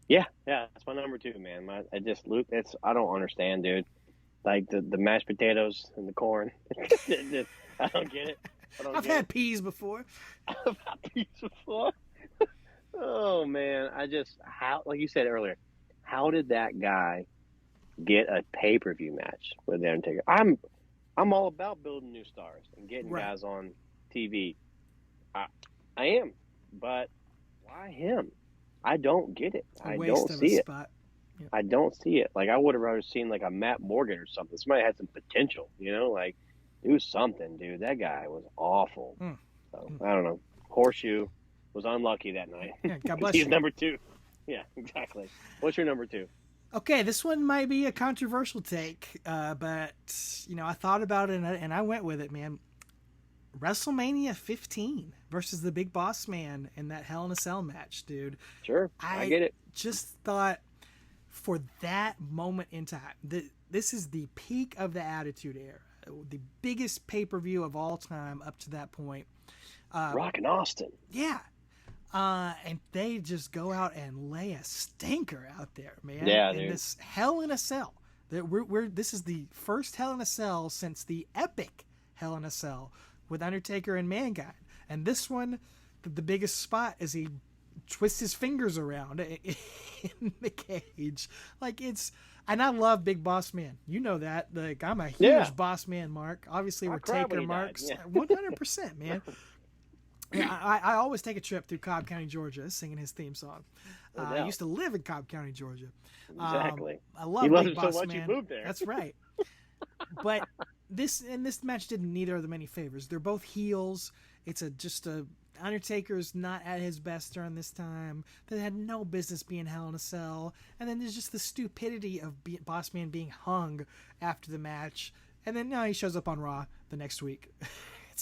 Yeah, that's my number 2, man. I don't understand, dude. Like the mashed potatoes and the corn. I don't get it. I've had peas before. I've had peas before. Oh, man. Like you said earlier, how did that guy get a pay-per-view match with The Undertaker? I'm all about building new stars and getting guys on TV. I am, but why him? I don't get it. I don't see it. Yep. I don't see it. Like, I would have rather seen like a Matt Morgan or something. Somebody had some potential, like do something, dude. That guy was awful. So I don't know. Horseshoe was unlucky that night. Yeah, God bless you. He's number 2. Yeah, exactly. What's your number 2? Okay, this one might be a controversial take, but I thought about it and I went with it, man. WrestleMania 15 versus the Big Boss Man in that Hell in a Cell match, dude. Sure, I get it. Just thought for that moment in time, this is the peak of the Attitude Era, the biggest pay-per-view of all time up to that point. Rockin' Austin. Yeah. And they just go out and lay a stinker out there, man. Yeah, in dude. This Hell in a Cell. This is the first Hell in a Cell since the epic Hell in a Cell with Undertaker and Mankind. And this one, the biggest spot is he twists his fingers around in the cage. Like and I love Big Boss Man. You know that. Like, I'm a huge Boss Man mark. Obviously, we're Taker marks. 100%, man. Yeah, I always take a trip through Cobb County, Georgia, singing his theme song. I used to live in Cobb County, Georgia. Exactly. I love Big Boss Man. You moved there. That's right. But this match did neither of them any favors. They're both heels. It's Undertaker's not at his best during this time. They had no business being Hell in a Cell. And then there's just the stupidity of Boss Man being hung after the match. And then now he shows up on Raw the next week.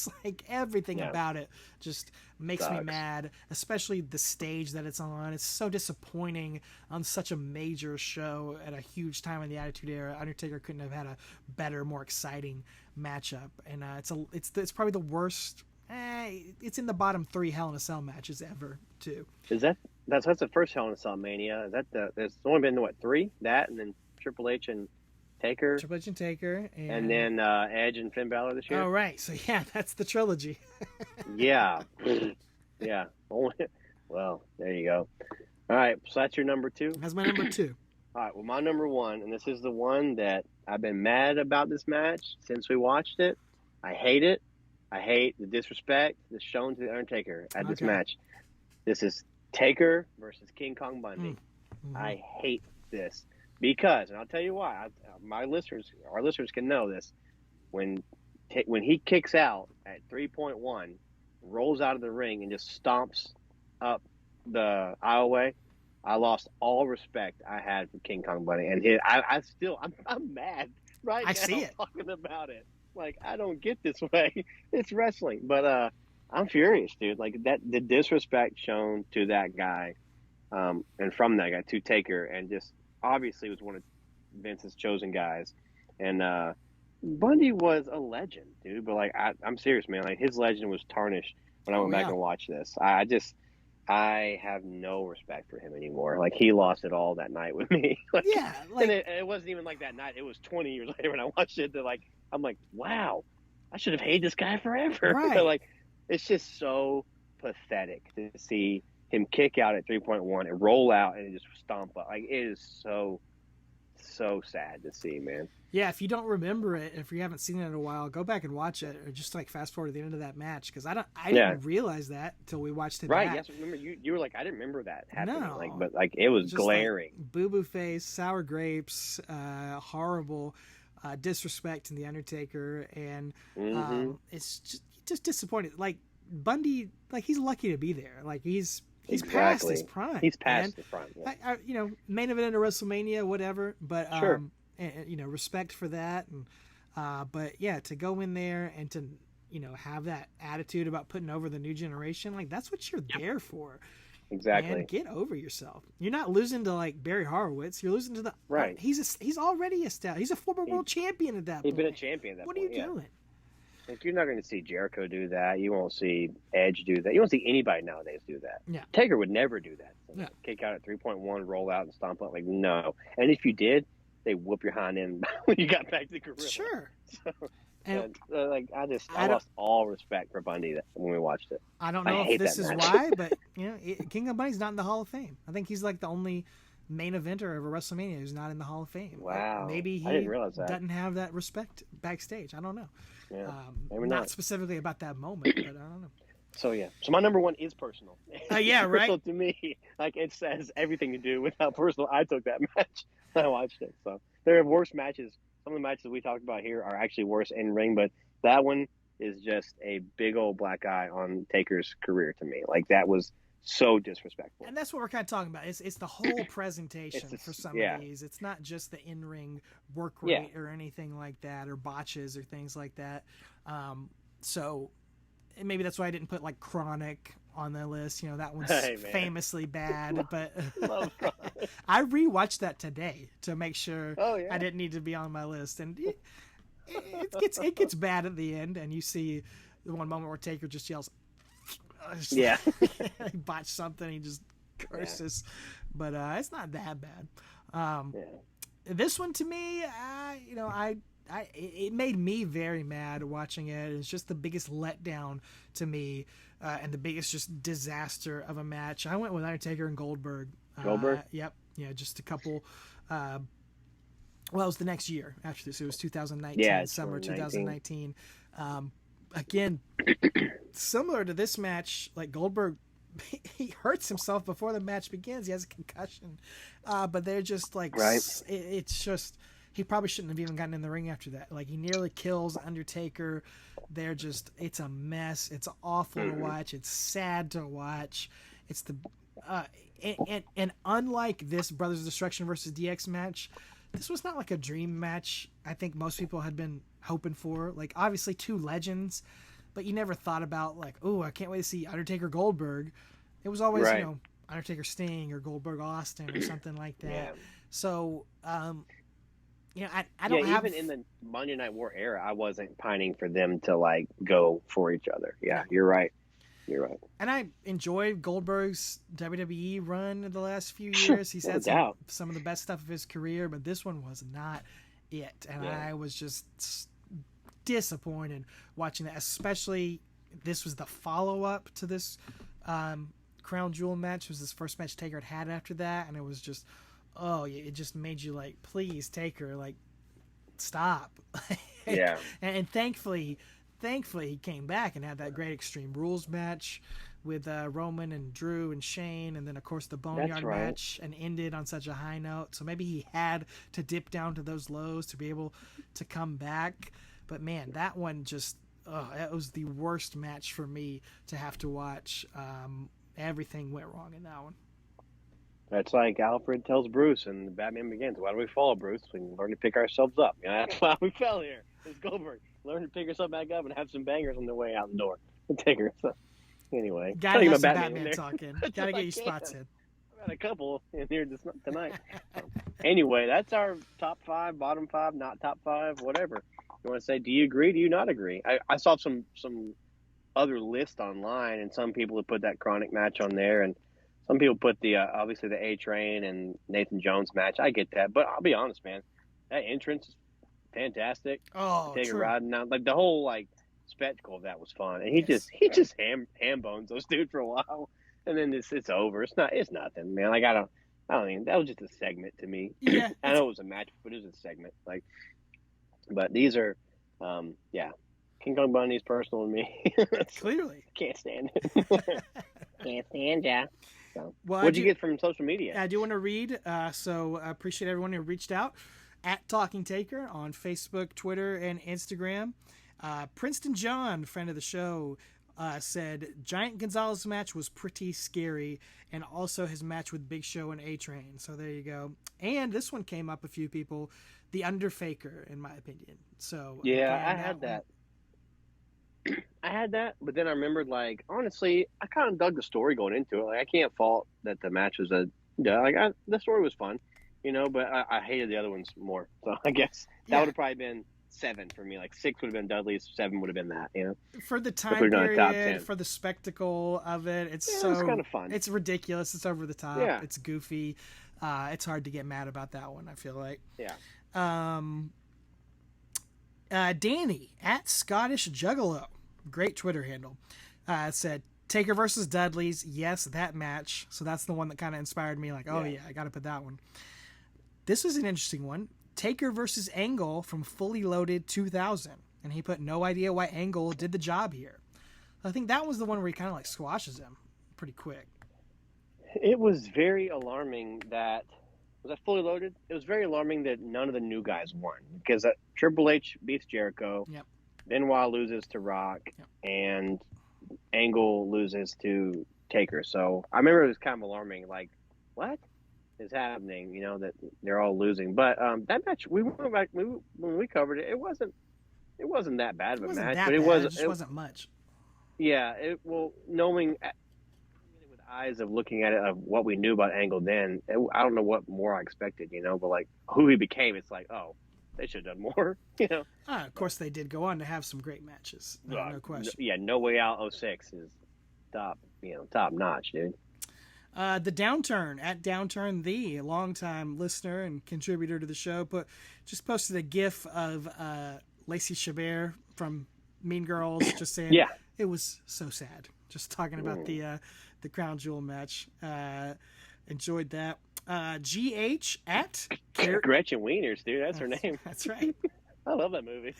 It's like everything about it just makes me Sucks. mad, especially the stage that it's on. It's so disappointing on such a major show at a huge time in the Attitude Era. Undertaker couldn't have had a better, more exciting matchup, and it's probably the worst. It's in the bottom 3 Hell in a Cell matches ever too. Is that's the first Hell in a Cell Mania? Is that there's only been what 3? That and then Triple H and Taker. Triple H and Taker, And then Edge and Finn Balor this year. Oh right, so yeah, that's the trilogy. Yeah, yeah. Well, there you go. All right, so that's your number 2. That's my number 2. All right, well, my number 1, and this is the one that I've been mad about this match since we watched it. I hate it. I hate the disrespect that's shown to the Undertaker at this match. This is Taker versus King Kong Bundy. Mm-hmm. I hate this because, and I'll tell you why. Our listeners can know this. When he kicks out at 3.1, rolls out of the ring and just stomps up the aisleway, I lost all respect I had for King Kong Bundy, and I'm mad right now. I see it. Talking about it. Like, I don't get this way. It's wrestling, but I'm furious, dude. Like the disrespect shown to that guy, and from that guy to Taker, and just obviously was one of Vince's chosen guys, and Bundy was a legend, dude. But like, I'm serious, man. Like his legend was tarnished when I went back and watched this. I have no respect for him anymore. Like he lost it all that night with me. Like, yeah, like, and it wasn't even like that night. It was 20 years later when I watched it. That like I'm like, wow, I should have hated this guy forever. Right. Like it's just so pathetic to see him kick out at 3.1 and roll out and just stomp up. Like it is so sad to see, man. Yeah, if you don't remember it, if you haven't seen it in a while, go back and watch it, or just like fast forward to the end of that match, because I didn't realize that until we watched it. Right? back. Yes. Remember, you were like, I didn't remember that happening. No. But it was Just glaring. like boo boo face, sour grapes, horrible disrespect in the Undertaker, and it's just disappointing. Like Bundy, like he's lucky to be there. Like he's past his prime. He's past his prime. Yeah. Main event into WrestleMania, whatever. But sure. And, respect for that. And but yeah, to go in there and to have that attitude about putting over the new generation, like that's what you're there for. Exactly. Man, get over yourself. You're not losing to like Barry Horowitz. You're losing to the right. He's already established. He's a former world champion at that point. He's been a champion at that point. What are you doing? Like you're not going to see Jericho do that. You won't see Edge do that. You won't see anybody nowadays do that. Yeah. Taker would never do that. So yeah. Kick out at 3.1, roll out and stomp up. Like no. And if you did, they whoop your hind end when you got back to Gorilla. Sure. So, and like I lost all respect for Bundy when we watched it. I don't know if this is why, but King of Bundy's not in the Hall of Fame. I think he's like the only main eventer of a WrestleMania who's not in the Hall of Fame. Wow. Maybe he I didn't realize that. Doesn't have that respect backstage. I don't know. Yeah. Not specifically about that moment, but I don't know. So my number 1 is personal. Yeah, right. Personal to me, like it says everything to do with how personal I took that match when I watched it. So there are worse matches. Some of the matches we talked about here are actually worse in ring, but that one is just a big old black eye on Taker's career to me. Like that was so disrespectful. And that's what we're kind of talking about. It's the whole presentation for some of these. It's not just the in-ring work rate or anything like that, or botches or things like that. So maybe that's why I didn't put like Chronic on the list. That one's famously bad. But I rewatched that today to make sure I didn't need to be on my list. And it gets bad at the end, and you see the one moment where Taker just yells, he botched something, he just curses, but it's not that bad. This one to me, it made me very mad watching it. It's just the biggest letdown to me, and the biggest just disaster of a match. I went with Undertaker and Goldberg. Yep. Yeah, just a couple. Well, it was the next year after this. It was 2019, summer 2019. Again, similar to this match, like Goldberg, he hurts himself before the match begins. He has a concussion, but they're just like, it's just, he probably shouldn't have even gotten in the ring after that. Like he nearly kills Undertaker. They're just, it's a mess. It's awful to watch. It's sad to watch. It's the, and unlike this Brothers of Destruction versus DX match, this was not like a dream match I think most people had been hoping for. Like obviously two legends, but you never thought about like, oh, I can't wait to see Undertaker Goldberg. It was always, Right. you know, Undertaker Sting or Goldberg Austin or something like that. Yeah. So, you know, I don't have. Even in the Monday Night War era, I wasn't pining for them to like go for each other. Yeah, No. you're right. You're right. And I enjoyed Goldberg's WWE run in the last few Sure, years. He's no had doubt. some of the best stuff of his career, but this one was not it. And Yeah. I was just disappointed watching that, especially this was the follow-up to this Crown Jewel match. It was this first match Taker had after that, and it was just, oh, it just made you like, please, Taker, like, stop. Yeah. and thankfully he came back and had that great Extreme Rules match with Roman and Drew and Shane, and then of course the Boneyard right. match, and ended on such a high note. So maybe he had to dip down to those lows to be able to come back. But man, that one just, that was the worst match for me to have to watch. Everything went wrong in that one. That's like Alfred tells Bruce in The Batman Begins. Why do we follow Bruce? We can learn to pick ourselves up. You know, that's why we fell here. It's Goldberg. Learn to pick yourself back up and have some bangers on the way out the door. Taker. So, anyway. Gotta Talking have some about Batman in talking. That's Gotta all get I your spots can. in. I've had a couple in here tonight. Anyway, that's our top 5, bottom 5, not top 5, whatever. You want to say, do you agree? Do you not agree? I saw some other list online, and some people have put that Chronic match on there, and some people put the obviously the A-Train and Nathan Jones match. I get that, but I'll be honest, man. That entrance is fantastic. Oh, Taker true. riding out, like the whole like spectacle of that was fun, and he Yes. just ham bones those dudes for a while, and then it's over. It's nothing, man. Like I don't even. That was just a segment to me. Yeah, I know it was a match, but it was a segment. Like, but these are, yeah. King Kong Bundy's personal to me. clearly. Can't stand it. Can't stand ya. So, Well, what'd you get from social media? I do want to read, so I appreciate everyone who reached out at Talking Taker on Facebook, Twitter, and Instagram. Princeton John, friend of the show, said Giant Gonzalez match was pretty scary, and also his match with Big Show and A-Train. So there you go. And this one came up a few people, the Underfaker, in my opinion. So Yeah, again, I had that. I had that, but then I remembered, like, honestly, I kind of dug the story going into it. Like, I can't fault that the match was the story was fun, you know, but I hated the other ones more. So I guess that would have probably been 7 for me. Like 6 would have been Dudley's, 7 would have been that, you know. For the If time we're doing a top period, 10. for the spectacle of it, it's Yeah, so it's kind of fun. It's ridiculous. It's over the top. Yeah. It's goofy. It's hard to get mad about that one, I feel like. Yeah. Danny at Scottish Juggalo, great Twitter handle, said Taker versus Dudley's. Yes, that match. So that's the one that kind of inspired me. Like, oh yeah, I got to put that one. This was an interesting one. Taker versus Angle from Fully Loaded 2000, and he put no idea why Angle did the job here. I think that was the one where he kind of like squashes him pretty quick. It was very alarming that was that Fully Loaded? It was very alarming that none of the new guys won because Triple H beats Jericho. Yep. Benoit loses to Rock, and Angle loses to Taker. So I remember it was kind of alarming. Like, what is happening? You know, that they're all losing. But that match, we went back when we covered it. It wasn't that bad of a match, but it wasn't much. Yeah. Knowing with eyes of looking at it of what we knew about Angle then, I don't know what more I expected. You know, but like who he became, it's like, oh, they should have done more, you know. Of course, they did go on to have some great matches. No question. Yeah, No Way Out 06 is top notch, dude. The Downturn at Downturn, the longtime listener and contributor to the show, just posted a GIF of Lacey Chabert from Mean Girls, just saying, it was so sad. Just talking about the Crown Jewel match. Enjoyed that. GH at Gretchen Wieners, dude. That's her name. That's right. I love that movie.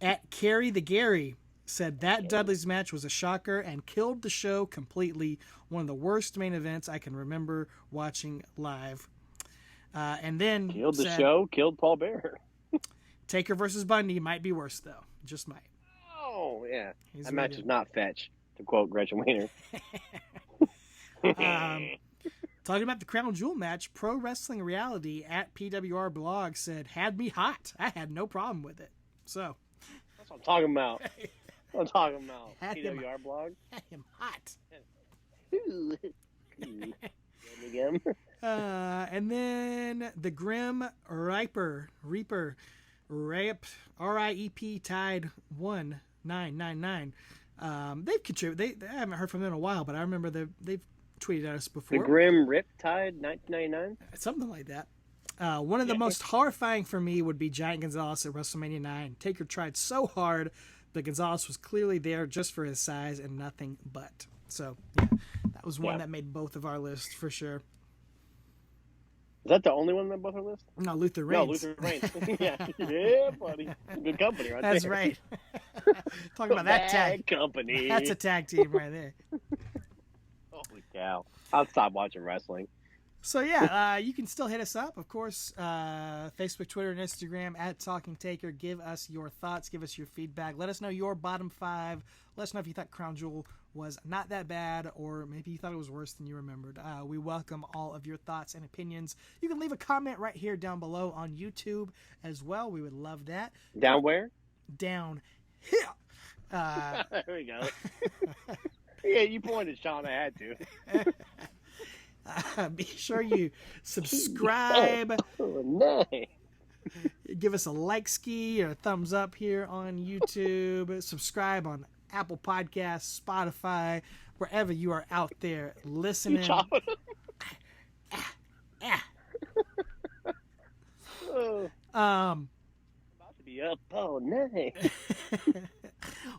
At Carrie the Gary said that Dudley's match was a shocker and killed the show completely. One of the worst main events I can remember watching live. And then killed the show, killed Paul Bearer. Taker versus Bundy might be worse though. Just might. Oh yeah, He's that match is not fetch, to quote Gretchen Wiener. Talking about the Crown Jewel match, Pro Wrestling Reality at PWR blog said, had me hot. I had no problem with it. So That's what I'm talking about. I'm talking about Had him- PWR blog. Had him hot. Ooh. Yum. And then the Grim Reaper, Riep, RIEP tied 1999. They've contributed. I haven't heard from them in a while, but I remember they've tweeted at us before. The Grim Riptide, 1999. Something like that. One of the most horrifying for me would be Giant Gonzalez at WrestleMania 9. Taker tried so hard, but Gonzalez was clearly there just for his size and nothing but. So, yeah, that was one that made both of our lists for sure. Is that the only one on both our list? No, Luther Reigns. No, Luther Reigns. yeah, buddy. Good company right That's there. right. Talking about that tag. company. That's a tag team right there. Holy cow. I'll stop watching wrestling. So, yeah, you can still hit us up, of course, Facebook, Twitter, and Instagram at Talking Taker. Give us your thoughts. Give us your feedback. Let us know your bottom 5. Let us know if you thought Crown Jewel was not that bad, or maybe you thought it was worse than you remembered. We welcome all of your thoughts and opinions. You can leave a comment right here down below on YouTube as well. We would love that. Down where? Down here. There we go. Yeah, you pointed, Sean. I had to. Be sure you subscribe. Oh, no. Give us a like ski or a thumbs up here on YouTube. Subscribe on Apple Podcasts, Spotify, wherever you are out there listening. You chopping them? Oh, about to be up all night.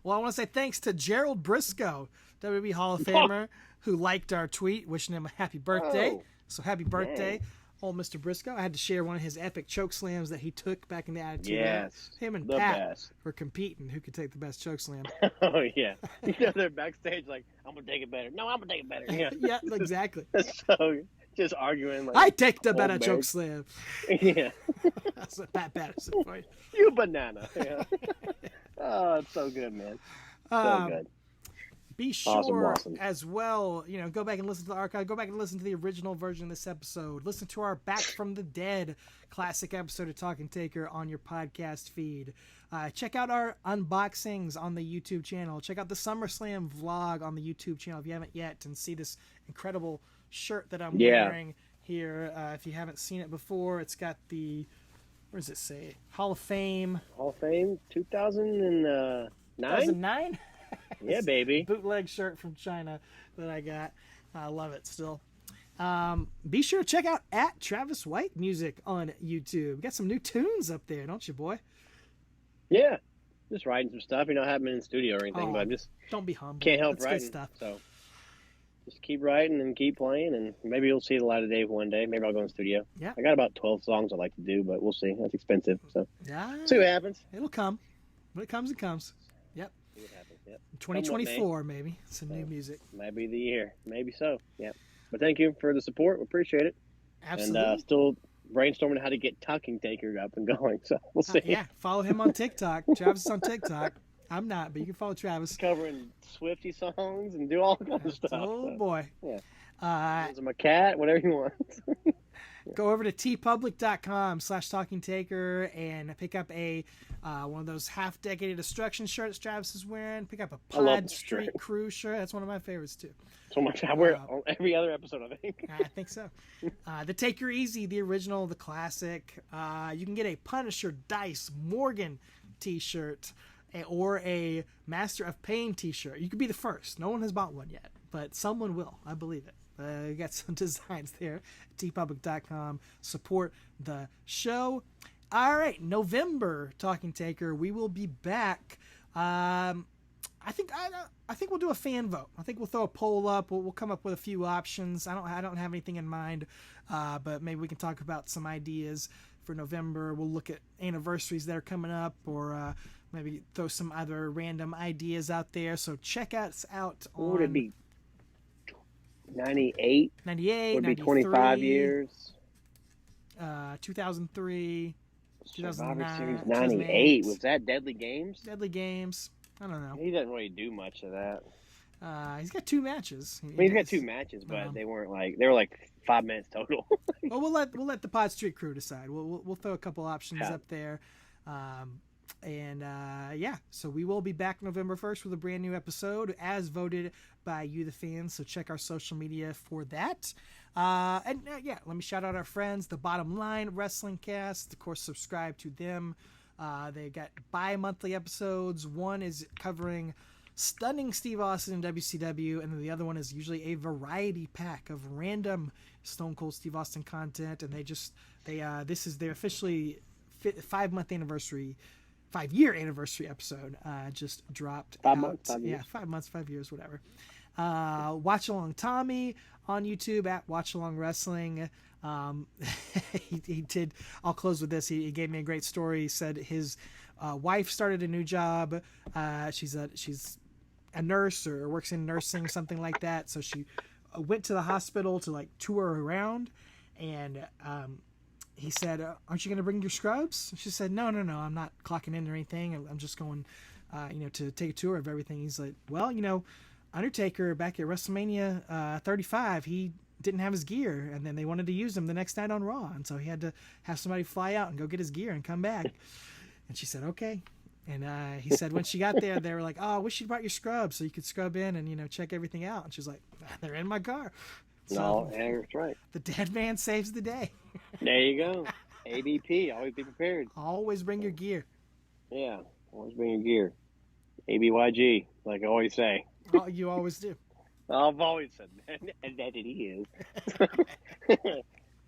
Well, I want to say thanks to Gerald Briscoe, WWE Hall of Famer, who liked our tweet, wishing him a happy birthday. Oh, So happy birthday, old Mr. Briscoe. I had to share one of his epic choke slams that he took back in the Attitude Era. Yes. Him and The Pat best. were competing who could take the best choke slam. Oh, yeah. You know, they're backstage like, I'm going to take it better. No, I'm going to take it better. Yeah. Yeah, exactly. So, just arguing. Like, I take the better old choke married. slam. Yeah. That's what Pat Patterson for you. You banana. Yeah. Oh, it's so good, man. So good. Be sure Awesome. as well, go back and listen to the archive. Go back and listen to the original version of this episode. Listen to our Back from the Dead classic episode of Talking Taker on your podcast feed. Check out our unboxings on the YouTube channel. Check out the SummerSlam vlog on the YouTube channel if you haven't yet, and see this incredible shirt that I'm wearing here. If you haven't seen it before, it's got the, where does it say? Hall of Fame. Hall of Fame 2009? 2009? Yeah, baby. Bootleg shirt from China that I got. I love it still. Be sure to check out at Travis White Music on YouTube. Got some new tunes up there, don't you, boy? Yeah. Just writing some stuff. Haven't been in the studio or anything, Oh, but I just Don't be humble. can't help That's writing. good stuff. So just keep writing and keep playing, and maybe you'll see the light of day one day. Maybe I'll go in the studio. Yeah. I got about 12 songs I'd like to do, but we'll see. That's expensive. So Yeah, see what happens. it'll come. When it comes, it comes. Yep. See what happens. Yep. 2024, maybe. Some new music. Might be the year. Maybe so. Yeah. But thank you for the support. We appreciate it. Absolutely. And still brainstorming how to get Talking Taker up and going. So we'll see. Yeah, follow him on TikTok. Travis is on TikTok. I'm not, but you can follow Travis. Covering Swiftie songs and do all kinds of stuff. Oh, so, boy. Yeah. Uh, I'm a cat, whatever you want. Go over to tpublic.com/talkingtaker and pick up a one of those half decade of destruction shirts Travis is wearing. Pick up a I love Pod the Street shirt. Crew shirt. That's one of my favorites too. So much. I wear it on every other episode, I think. I think so. The Taker Easy, the original, the classic. You can get a Punisher Dice Morgan t-shirt or a Master of Pain t-shirt. You could be the first. No one has bought one yet, but someone will. I believe it. We got some designs there at tpublic.com. Support the show. All right, November, Talking Taker. We will be back. I think we'll do a fan vote. I think we'll throw a poll up. We'll come up with a few options. I don't have anything in mind, but maybe we can talk about some ideas for November. We'll look at anniversaries that are coming up, or maybe throw some other random ideas out there. So check us out on. What would it be? 98? 98, Would be 93, 25 years. 2003, Survivor 2009, Series 2008. 98. Was that Deadly Games? Deadly Games. I don't know. He doesn't really do much of that. He's got 2 matches. I mean, he's got 2 matches, but they weren't they were like 5 minutes total. Well, we'll let the Pod Street Crew decide. We'll throw a couple options up there. And yeah, so we will be back November 1st with a brand new episode as voted by you, the fans. So check our social media for that. And yeah, let me shout out our friends, the Bottom Line Wrestling Cast. Of course, subscribe to them. They got bi-monthly episodes. One is covering stunning Steve Austin in WCW, and then the other one is usually a variety pack of random Stone Cold Steve Austin content. And this is their officially 5-month anniversary. 5-year anniversary episode just dropped 5 out. months, 5 years. Yeah, 5 months, 5 years, whatever. Watchalong Tommy on YouTube at Watchalong Wrestling. He did. I'll close with this. He gave me a great story. He said his wife started a new job. She's a nurse or works in nursing, something like that. So she went to the hospital to like tour around, and he said, "Aren't you going to bring your scrubs?" She said, No, I'm not clocking in or anything. I'm just going, to take a tour of everything." He's like, "Well, Undertaker back at WrestleMania 35, he didn't have his gear, and then they wanted to use him the next night on Raw, and so he had to have somebody fly out and go get his gear and come back." And she said, "Okay." And he said when she got there, they were like, "Oh, I wish you brought your scrubs so you could scrub in and check everything out." And she's like, "They're in my car." No, that's right. The dead man saves the day. There you go. ABP, always be prepared. Always bring your gear. Yeah, always bring your gear. ABYG, like I always say. Oh, you always do. I've always said that, and that it is.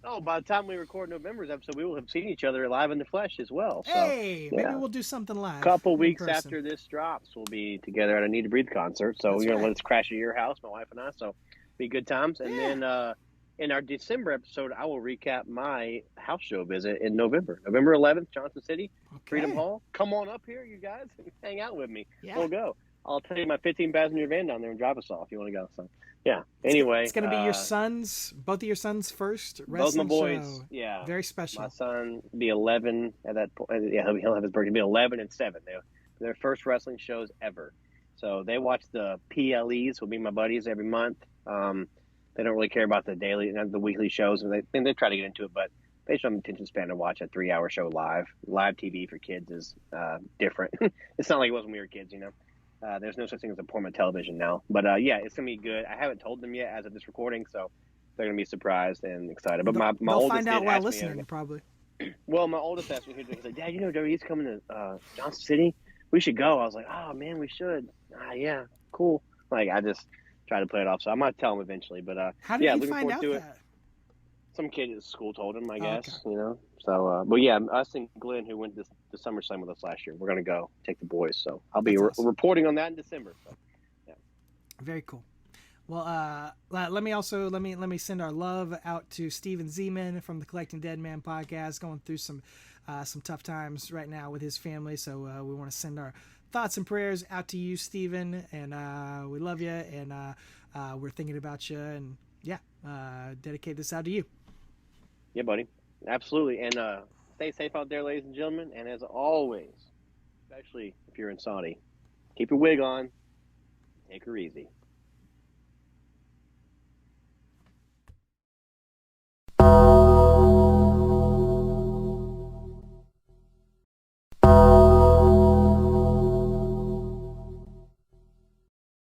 Oh, by the time we record November's episode, we will have seen each other live in the flesh as well. So, hey, maybe we'll do something live. A couple weeks after this drops, we'll be together at a Need to Breathe concert. So That's we're going right. to let us crash at your house, my wife and I. So be good times. And then in our December episode, I will recap my house show visit in November. November 11th, Johnson City, Freedom Hall. Come on up here, you guys, and hang out with me. Yeah. We'll go. I'll take my 15-passenger van down there and drive us off if you want to go. So, yeah. Anyway. It's going to be your sons, both of your sons' first Both my wrestling boys, show. yeah. Very special. My son will be 11 at that point. Yeah, he'll have his birthday. He'll be 11 and 7. They're their first wrestling shows ever. So they watch the PLEs, will be my buddies every month. They don't really care about the weekly shows, and they try to get into it, but they show them attention span to watch a 3-hour show live. Live TV for kids is different. It's not like it was when we were kids, There's no such thing as appointment television now. But, yeah, it's going to be good. I haven't told them yet as of this recording, so they're going to be surprised and excited. But my they'll oldest find out did while ask listening, me, probably. well, my oldest asked me, he's like, "Dad, WWE's coming to Johnson City. We should go." I was like, "Oh, man, we should." Yeah, cool. Like, I just try to play it off. So I might tell him eventually. But, How did yeah, you looking find forward out to it. that? Some kid at school told him, I guess, okay. So, but yeah, us and Glenn, who went to SummerSlam with us last year, we're going to go take the boys. So I'll be That's awesome. reporting on that in December. So, yeah. Very cool. Well, let me send our love out to Steven Zeman from the Collecting Dead Man podcast, going through some tough times right now with his family. So we want to send our thoughts and prayers out to you, Steven, and we love you, and we're thinking about you, and yeah, dedicate this out to you. Yeah, buddy. Absolutely. And stay safe out there, ladies and gentlemen. And as always, especially if you're in Saudi, keep your wig on. Take her easy.